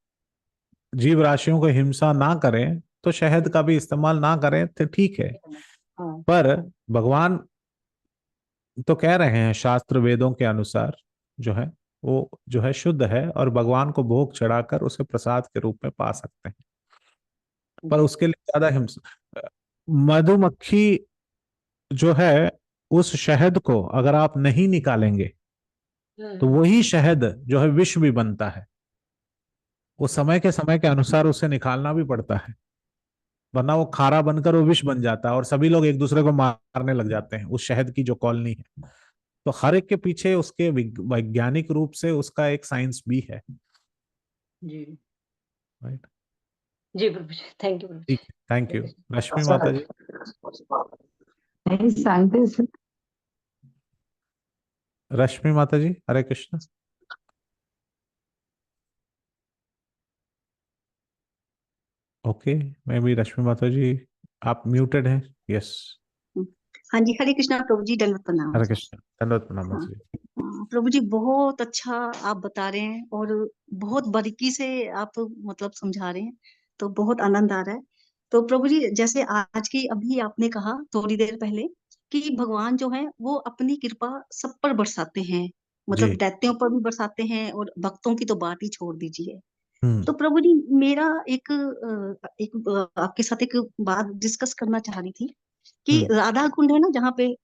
जीव राशियों को हिंसा ना करें तो शहद का भी इस्तेमाल ना करें तो ठीक है। हाँ पर भगवान तो कह रहे हैं शास्त्र वेदों के अनुसार जो है वो जो है शुद्ध है और भगवान को भोग चढ़ाकर उसे प्रसाद के रूप में पा सकते हैं। पर जी। उसके लिए ज्यादा हिंसा, मधुमक्खी जो है उस शहद को अगर आप नहीं निकालेंगे तो हम्म, वही शहद जो है विष भी बनता है। वो समय के अनुसार उसे निकालना भी पड़ता है, वरना वो खारा बनकर वो विष बन जाता है और सभी लोग एक दूसरे को मारने लग जाते हैं उस शहद की जो कॉलोनी है। तो हर एक के पीछे उसके वैज्ञानिक रूप से उसका एक साइंस भी है। जी राइट। जी प्रभु जी, थैंक यू प्रभु ठीक है, थैंक जी। यू। रश्मि माता जी। नहीं सांगते रश्मि माता जी, हरे कृष्ण। ओके, मैं भी रश्मि माता जी आप म्यूटेड हैं। यस। हाँ जी, हरे कृष्णा प्रभु जी, दंडवत प्रणाम। हरे कृष्ण, दंडवत प्रणाम हाँ, माता जी। प्रभु जी बहुत अच्छा आप बता रहे हैं और बहुत बारीकी से आप मतलब समझा रहे हैं, तो बहुत आनंद आ रहा है। तो प्रभु जी जैसे आज की अभी आपने कहा थोड़ी देर पहले कि भगवान जो है वो अपनी कृपा सब पर बरसाते हैं, जी। मतलब दैत्यों पर भी बरसाते हैं और भक्तों की तो बात ही छोड़ दीजिए। हम्म। तो प्रभु जी मेरा आपके साथ एक बात डिस्कस करना चाह रही थी कि हम्म। राधा कुंड है ना जहाँ पे जी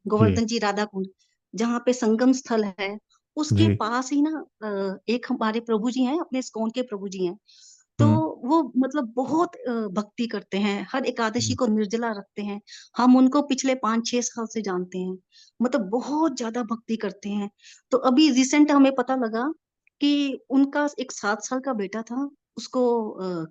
गोवर्धन जी राधा कुंड जहाँ पे संगम स्थल है, उसके जी। पास ही ना एक हमारे प्रभु जी हैं, अपने इस्कॉन के प्रभु जी हैं। तो हम्म। वो मतलब बहुत भक्ति करते हैं, हर एकादशी हम्म। को निर्जला रखते हैं। हम उनको पिछले 5-6 साल से जानते हैं, मतलब बहुत ज्यादा भक्ति करते हैं। तो अभी रिसेंट हमें पता लगा कि उनका एक 7 साल का बेटा था, उसको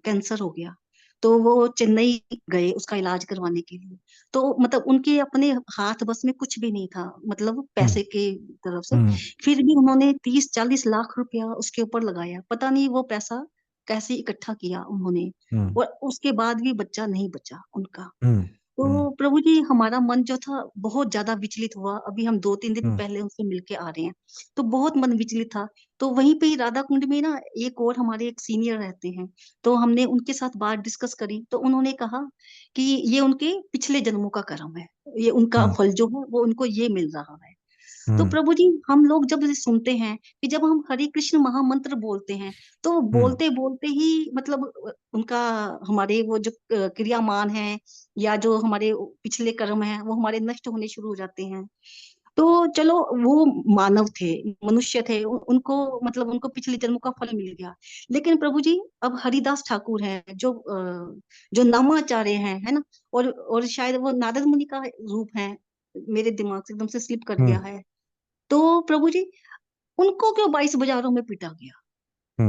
कैंसर हो गया। तो वो चेन्नई गए उसका इलाज करवाने के लिए। तो मतलब उनके अपने हाथ बस में कुछ भी नहीं था, मतलब पैसे के तरफ से। फिर भी उन्होंने 30-40 लाख रुपया उसके ऊपर लगाया, पता नहीं वो पैसा कैसे इकट्ठा किया उन्होंने। और उसके बाद भी बच्चा नहीं बचा उनका। तो प्रभु जी हमारा मन जो था बहुत ज्यादा विचलित हुआ। अभी हम 2-3 दिन पहले उनसे मिलके आ रहे हैं, तो बहुत मन विचलित था। तो वहीं पे ही राधा कुंड में ना एक और हमारे एक सीनियर रहते हैं, तो हमने उनके साथ बात डिस्कस करी। तो उन्होंने कहा कि ये उनके पिछले जन्मों का कर्म है, ये उनका फल जो है वो उनको ये मिल रहा है। तो प्रभु जी हम लोग जब ये सुनते हैं कि जब हम हरे कृष्ण महामंत्र बोलते हैं, तो बोलते बोलते ही मतलब उनका हमारे वो जो क्रियामान है या जो हमारे पिछले कर्म है वो हमारे नष्ट होने शुरू हो जाते हैं। तो चलो वो मानव थे, मनुष्य थे, उनको मतलब उनको पिछले जन्मों का फल मिल गया। लेकिन प्रभु जी अब हरिदास ठाकुर हैं जो नामाचार्य हैं, है ना, और शायद वो नारद मुनि का रूप है, मेरे दिमाग से एकदम से स्लिप कर गया है। तो प्रभु जी उनको क्यों 22 बाजारों में पीटा गया,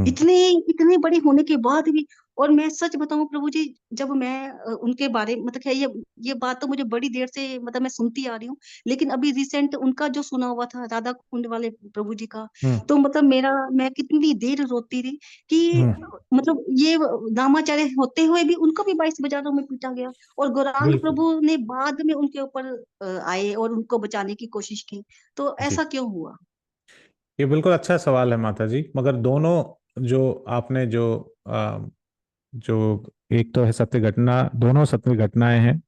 इतने इतने बड़े होने के बाद भी। और मैं सच बताऊं प्रभु जी, जब मैं उनके बारे मतलब है ये बात तो मुझे बड़ी देर से मतलब मैं सुनती आ रही हूँ, लेकिन अभी रिसेंट उनका जो सुना हुआ था राधा कुंड वाले प्रभु जी का, तो मतलब मैं कितनी देर रोती रही कि मतलब ये नामाचार्य होते हुए भी उनको भी 22 बाजारों में पीटा गया। और गौरांग बिल्कुल प्रभु ने बाद में उनके ऊपर आए और उनको बचाने की कोशिश की। तो जी, ऐसा क्यों हुआ? ये बिल्कुल अच्छा सवाल है माता जी। मगर दोनों जो आपने जो एक तो है सत्य घटना, दोनों सत्य घटनाएं हैं,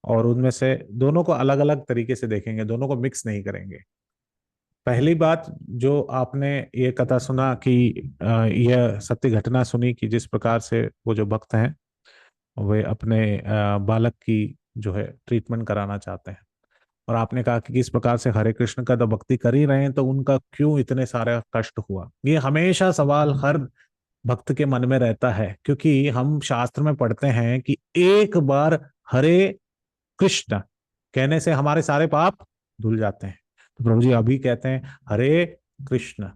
और उनमें से दोनों को अलग अलग तरीके से देखेंगे, दोनों को मिक्स नहीं करेंगे। पहली बात, जो आपने ये कथा सुना कि यह सत्य घटना सुनी कि जिस प्रकार से वो जो भक्त हैं वे अपने बालक की जो है ट्रीटमेंट कराना चाहते हैं, और आपने कहा कि किस प्रकार से हरे कृष्ण का तो भक्ति कर ही रहे हैं, तो उनका क्यों इतने सारा कष्ट हुआ। ये हमेशा सवाल हर भक्त के मन में रहता है, क्योंकि हम शास्त्र में पढ़ते हैं कि एक बार हरे कृष्ण कहने से हमारे सारे पाप धुल जाते हैं। तो प्रभु जी अभी कहते हैं हरे कृष्ण,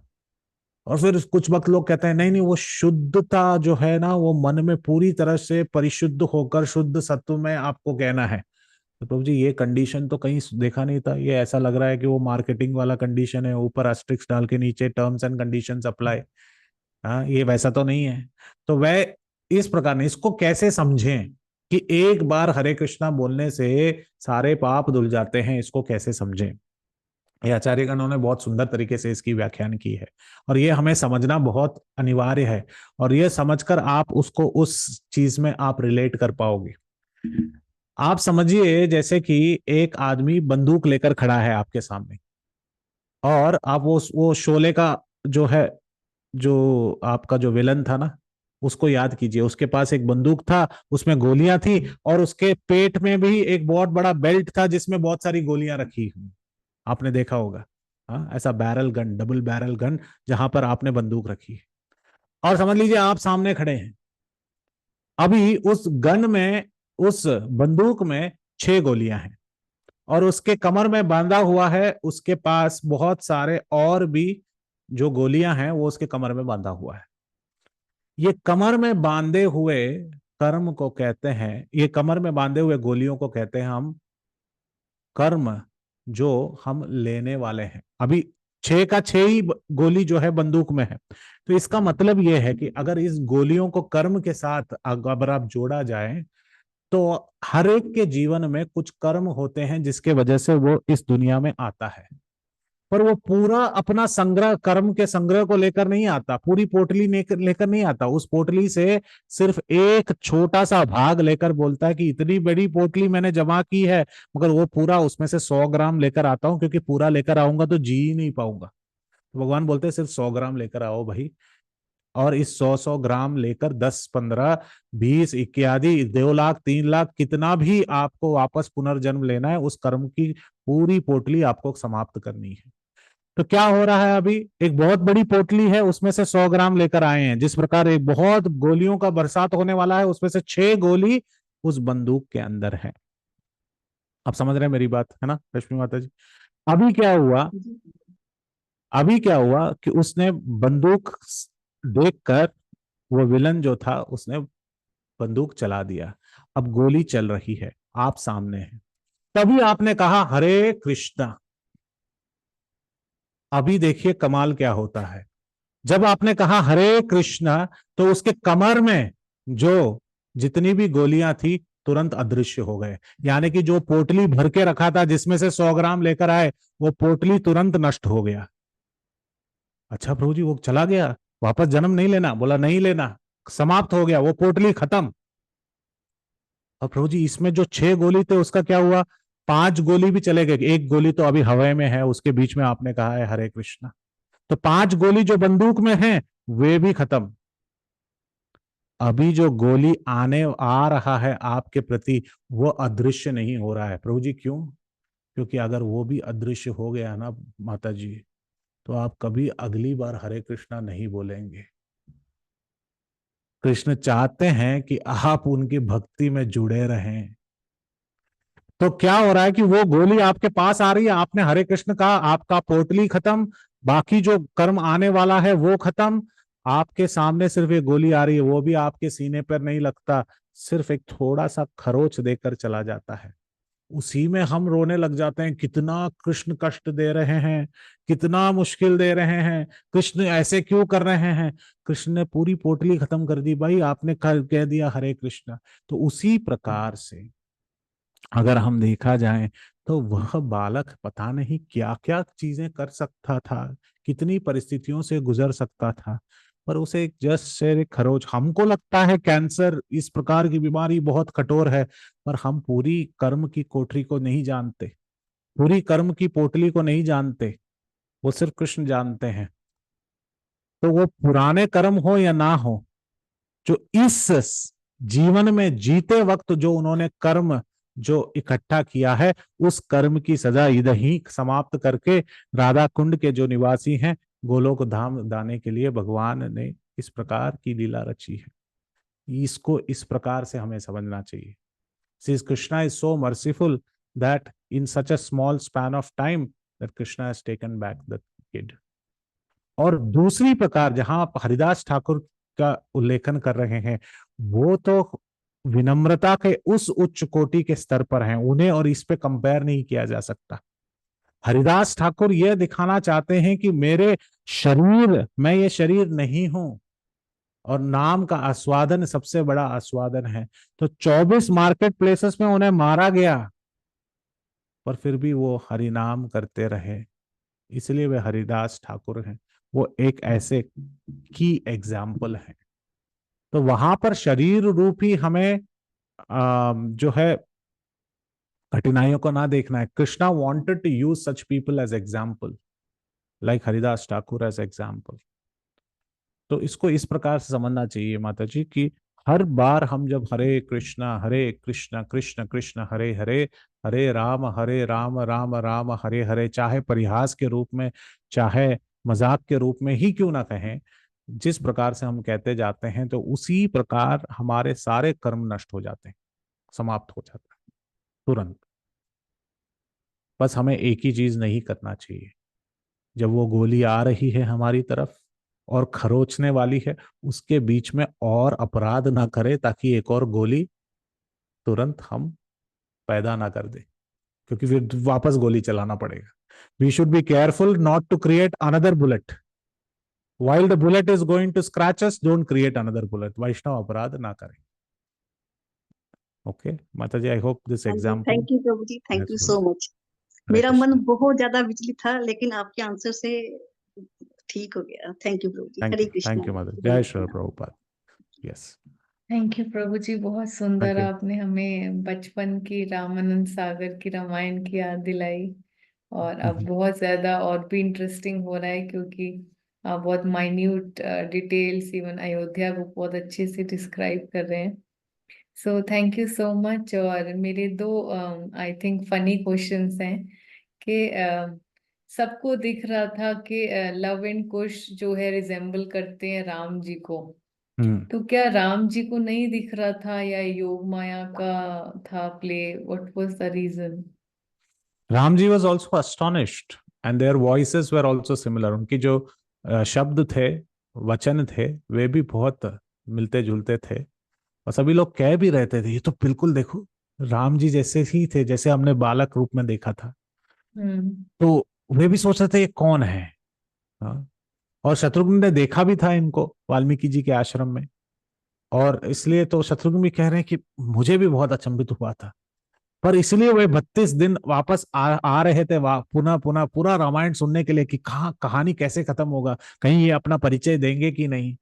और फिर कुछ वक्त लोग कहते हैं नहीं नहीं, वो शुद्धता जो है ना वो मन में पूरी तरह से परिशुद्ध होकर शुद्ध सत्व में आपको कहना है। तो प्रभु जी ये कंडीशन तो कहीं देखा नहीं था, ये ऐसा लग रहा है कि वो मार्केटिंग वाला कंडीशन है, ऊपर एस्ट्रिक्स डाल के नीचे टर्म्स एंड कंडीशंस अप्लाई। हाँ, ये वैसा तो नहीं है। तो वह इस प्रकार नहीं, इसको कैसे समझें कि एक बार हरे कृष्णा बोलने से सारे पाप धुल जाते हैं, इसको कैसे समझें। ये आचार्यगणों ने बहुत सुंदर तरीके से इसकी व्याख्यान की है, और ये हमें समझना बहुत अनिवार्य है, और ये समझकर आप उसको उस चीज में आप रिलेट कर पाओगे। आप समझिए जैसे कि एक आदमी बंदूक लेकर खड़ा है आपके सामने, और आप वो शोले का जो है, जो आपका जो विलन था ना, उसको याद कीजिए। उसके पास एक बंदूक था, उसमें गोलियां थी, और उसके पेट में भी एक बहुत बड़ा बेल्ट था जिसमें बहुत सारी गोलियां रखी हुई, आपने देखा होगा। हाँ, ऐसा barrel gun, double barrel gun, जहां पर आपने बंदूक रखी है। और समझ लीजिए आप सामने खड़े हैं, अभी उस गन में, उस बंदूक में 6 गोलियां हैं, और उसके कमर में बांधा हुआ है, उसके पास बहुत सारे और भी जो गोलियां हैं वो उसके कमर में बांधा हुआ है। ये कमर में बांधे हुए कर्म को कहते हैं, ये कमर में बांधे हुए गोलियों को कहते हैं हम कर्म, जो हम लेने वाले हैं। अभी 6 का 6 ही गोली जो है बंदूक में है। तो इसका मतलब यह है कि अगर इस गोलियों को कर्म के साथ अगर आप जोड़ा जाए, तो हर एक के जीवन में कुछ कर्म होते हैं जिसके वजह से वो इस दुनिया में आता है। पर वो पूरा अपना संग्रह, कर्म के संग्रह को लेकर नहीं आता, पूरी पोटली लेकर नहीं आता। उस पोटली से सिर्फ एक छोटा सा भाग लेकर बोलता है कि इतनी बड़ी पोटली मैंने जमा की है, मगर वो पूरा उसमें से 100 ग्राम लेकर आता हूं, क्योंकि पूरा लेकर आऊंगा तो जी ही नहीं पाऊंगा। तो भगवान बोलते हैं सिर्फ 100 ग्राम लेकर आओ भाई, और इस 100 ग्राम लेकर 10, 15, 20 इत्यादि 2 लाख 3 लाख कितना भी आपको वापस पुनर्जन्म लेना है, उस कर्म की पूरी पोटली आपको समाप्त करनी है। तो क्या हो रहा है, अभी एक बहुत बड़ी पोटली है, उसमें से 100 ग्राम लेकर आए हैं। जिस प्रकार एक बहुत गोलियों का बरसात होने वाला है, उसमें से 6 गोली उस बंदूक के अंदर है। आप समझ रहे हैं मेरी बात, है ना रश्मि माता जी। अभी क्या हुआ, अभी क्या हुआ कि उसने बंदूक देखकर, वो विलन जो था उसने बंदूक चला दिया, अब गोली चल रही है, आप सामने हैं, तभी आपने कहा हरे कृष्णा। अभी देखिए कमाल क्या होता है, जब आपने कहा हरे कृष्णा तो उसके कमर में जो जितनी भी गोलियां थी तुरंत अदृश्य हो गए, यानी कि जो पोटली भर के रखा था जिसमें से 100 ग्राम लेकर आए, वो पोटली तुरंत नष्ट हो गया। अच्छा प्रभु जी, वो चला गया, वापस जन्म नहीं लेना? बोला नहीं लेना, समाप्त हो गया, वो पोटली खत्म। अब प्रभु जी इसमें जो 6 गोली थे उसका क्या हुआ? 5 गोली भी चले गए, 1 गोली तो अभी हवा में है, उसके बीच में आपने कहा है हरे कृष्णा, तो 5 गोली जो बंदूक में है वे भी खत्म। अभी जो गोली आने आ रहा है आपके प्रति वो अदृश्य नहीं हो रहा है। प्रभु जी क्यों? क्योंकि अगर वो भी अदृश्य हो गया ना माता जी, तो आप कभी अगली बार हरे कृष्णा नहीं बोलेंगे। कृष्ण चाहते हैं कि आप उनकी भक्ति में जुड़े रहें। तो क्या हो रहा है कि वो गोली आपके पास आ रही है, आपने हरे कृष्ण कहा, आपका पोटली खत्म, बाकी जो कर्म आने वाला है वो खत्म, आपके सामने सिर्फ एक गोली आ रही है, वो भी आपके सीने पर नहीं लगता, सिर्फ एक थोड़ा सा खरोच देकर चला जाता है। उसी में हम रोने लग जाते हैं, कितना कृष्ण कष्ट दे रहे हैं, कितना मुश्किल दे रहे हैं, कृष्ण ऐसे क्यों कर रहे हैं। कृष्ण ने पूरी पोटली खत्म कर दी भाई, आपने कह दिया हरे कृष्ण। तो उसी प्रकार से अगर हम देखा जाए तो वह बालक पता नहीं क्या क्या चीजें कर सकता था, कितनी परिस्थितियों से गुजर सकता था, पर उसे एक जस्ट से खरोच, हमको लगता है कैंसर इस प्रकार की बीमारी बहुत कठोर है, पर हम पूरी कर्म की कोठरी को नहीं जानते, पूरी कर्म की पोटली को नहीं जानते, वो सिर्फ कृष्ण जानते हैं। तो वो पुराने कर्म हो या ना हो, जो इस जीवन में जीते वक्त जो उन्होंने कर्म जो इकट्ठा किया है, उस कर्म की सजा इधर ही समाप्त करके राधा कुंड के जो निवासी हैं गोलोक धाम दाने के लिए भगवान ने इस प्रकार की लीला रची है। इसको इस प्रकार से हमें समझना चाहिए। Since Krishna is so merciful that in such a small span of time that Krishna has taken back the kid. और दूसरी प्रकार जहां आप हरिदास ठाकुर का उल्लेखन कर रहे हैं, वो तो विनम्रता के उस उच्च कोटि के स्तर पर हैं, उन्हें और इस पे कंपेयर नहीं किया जा सकता। हरिदास ठाकुर यह दिखाना चाहते हैं कि मेरे शरीर, मैं ये शरीर नहीं हूं, और नाम का आस्वादन सबसे बड़ा आस्वादन है। तो 24 मार्केट प्लेसेस में उन्हें मारा गया, पर फिर भी वो हरि नाम करते रहे, इसलिए वे हरिदास ठाकुर हैं। वो एक ऐसे की एग्जाम्पल है। तो वहां पर शरीर रूपी हमें जो है कठिनाइयों को ना देखना है। Krishna wanted to use such people as example, like Haridas Thakur as example. तो इसको इस प्रकार से समझना चाहिए माता जी कि हर बार हम जब हरे कृष्णा कृष्ण कृष्ण हरे हरे, हरे राम राम राम हरे हरे, चाहे परिहास के रूप में चाहे मजाक के रूप में ही क्यों ना कहें, जिस प्रकार से हम कहते जाते हैं तो उसी प्रकार हमारे सारे कर्म नष्ट हो जाते हैं, समाप्त हो जाता है तुरंत। बस हमें एक ही चीज नहीं करना चाहिए, जब वो गोली आ रही है हमारी तरफ और खरोचने वाली है, उसके बीच में और अपराध ना करें, ताकि एक और गोली तुरंत हम पैदा ना कर दे, क्योंकि फिर वापस गोली चलाना पड़ेगा। We should be careful not to create another bullet. While the bullet is going to scratch us, don't create another bullet. वैष्णव अपराध ना करें। ओके माता जी, I hope this example. Thank you प्रभु जी, थैंक यू सो मच। मेरा मन बहुत ज्यादा विचलित था, लेकिन आपके आंसर से ठीक हो गया। थैंक यू प्रभु जी। हरे कृष्णा। थैंक यू माता। जय Shri Prabhupada. Yes thank you प्रभु जी, बहुत सुंदर आपने हमें बचपन की रामानंद सागर की रामायण की याद दिलाई, और अब बहुत ज्यादा और भी इंटरेस्टिंग हो रहा है, क्योंकि आप बहुत माइन्यूट डिटेल्स इवन अयोध्या को बहुत अच्छे से डिस्क्राइब कर रहे हैं। So thank you so much. और मेरे 2 आई थिंक फनी क्वेश्चंस हैं कि सबको दिख रहा था कि लव एंड कुश जो है रिजेंबल करते हैं राम जी को, तो क्या राम जी को नहीं दिख रहा था, या योग माया का था play? What was the reason? Ram ji was also astonished and their voices were also similar. उनकी जो शब्द थे, वचन थे, वे भी बहुत मिलते जुलते थे। और सभी लोग कह भी रहते थे ये तो बिल्कुल देखो राम जी जैसे ही थे जैसे हमने बालक रूप में देखा था। हम्म। तो वे भी सोच रहे थे ये कौन है। हाँ। और शत्रुघ्न ने देखा भी था इनको वाल्मीकि जी के आश्रम में। और इसलिए तो शत्रुघ्न भी कह रहे हैं कि मुझे भी बहुत अचंभित हुआ था। पर इसलिए वे 32 दिन वापस आ रहे थे पुनः पुनः पूरा रामायण सुनने के लिए कि कहाँ कहानी कैसे खत्म होगा, कहीं ये अपना परिचय देंगे कि नहीं।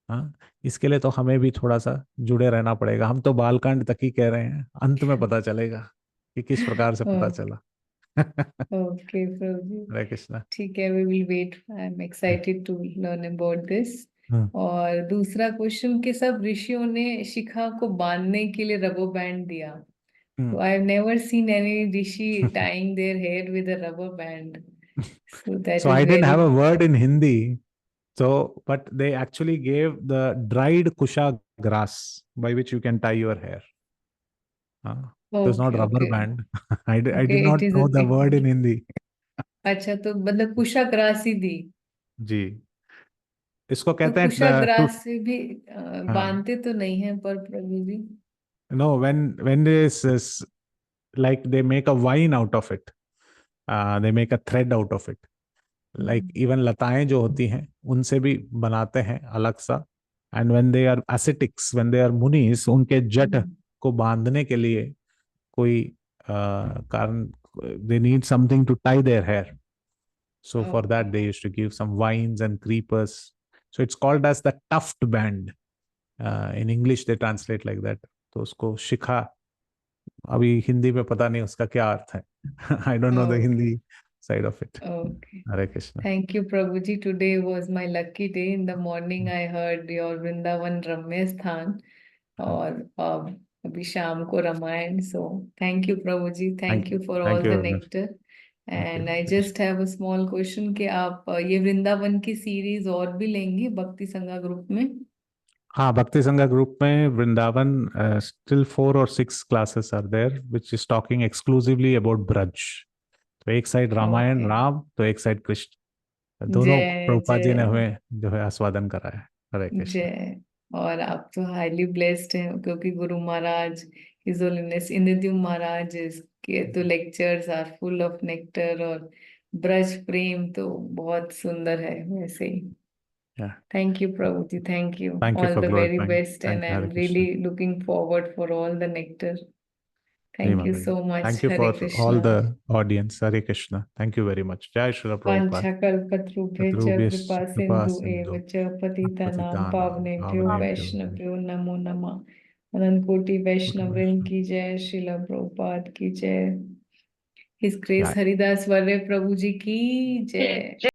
हाँ। इसके लिए तो हमें भी थोड़ा सा जुड़े रहना पड़ेगा। हम तो बालकांड तक ही कह रहे हैं, अंत में पता चलेगा कि किस प्रकार से पता चला। ओके प्रभु जी, हरे कृष्णा। ठीक है, we will wait, I am excited to learn about this. Hmm, और दूसरा क्वेश्चन कि सब ऋषियों ने शिखा को बांधने के लिए रबर बैंड दिया, हम्म। तो I have never seen any rishi tying their hair with a rubber band, so that So I is didn't very. have a word in Hindi. So, but they actually gave the dried kusha grass by which you can tie your hair. It was not okay rubber okay band. I okay, did it not is know the word in Hindi. अच्छा, तो मतलब कुशाग्रास ही दी। जी। इसको तो कहते हैं to. कुशाग्रास से भी हाँ। बांधते तो नहीं है पर प्रभु जी। No, when this is like they make a vine out of it. They make a thread out of it. Like even लताएं जो होती हैं उनसे भी बनाते हैं अलग सा। And when they are ascetics, when they are munis, उनके जट को बांधने के लिए कोई कारण, they need something to tie their hair. So for that they used to give some vines and creepers. So it's called as the tuft band. In English they translate like that. तो उसको शिखा, अभी हिंदी में पता नहीं उसका क्या अर्थ है। I don't know the okay Hindi side of it. Okay, Hare Krishna. thank you Prabhuji, today was my lucky day. In the morning I heard your Vrindavan Ramya Sthan, और अभी शाम को Ramayan. So thank you Prabhuji, thank thank you, you for thank all you the very much. nectar। Thank you. And I just have a small question कि आप ये वृंदावन की series और भी लेंगी भक्ति संगा ग्रुप में? हाँ, भक्ति संघ ग्रुप में Vrindavan still 4 or 6 classes are there which is talking exclusively about Braj. तो एक साइड रामायण ओके, राम तो एक साइड कृष्ण, दोनों जय प्रभुपाद जी ने जय हमें जो है आस्वादन करा है। हरे कृष्णा। जय। और आप तो हाईली ब्लेस्ड हैं क्योंकि गुरु महाराज हिज होलीनेस इंद्रद्युम महाराज के तो lectures are full of nectar, और ब्रज प्रेम तो बहुत सुंदर है वैसे ही। थैंक यू प्रभु जी, thank you, thank you all for the very glorifying. Best, and thank I you. Am Hare Krishna. Really looking forward for all the nectar. जी थैंक यू माता जी। So much, thank you Hare for all Krishna. The audience. Hare Krishna. Thank you very much. जय श्री प्रभुपाद। वाञ्छाकल्पतरुभ्यश्च ध्रुव्यश्च कृपा कृपा सिन्धु एव सिंधु च पतितानां पतितानां पावनेभ्यो पावनेभ्यो। वैष्णवभ्यो नमो नमः। अनंत कोटि वैष्णव वृंद की जय, श्रील प्रभुपाद की जय, हिज ग्रेस जय। हरिदास वर्य प्रभु जी की जय।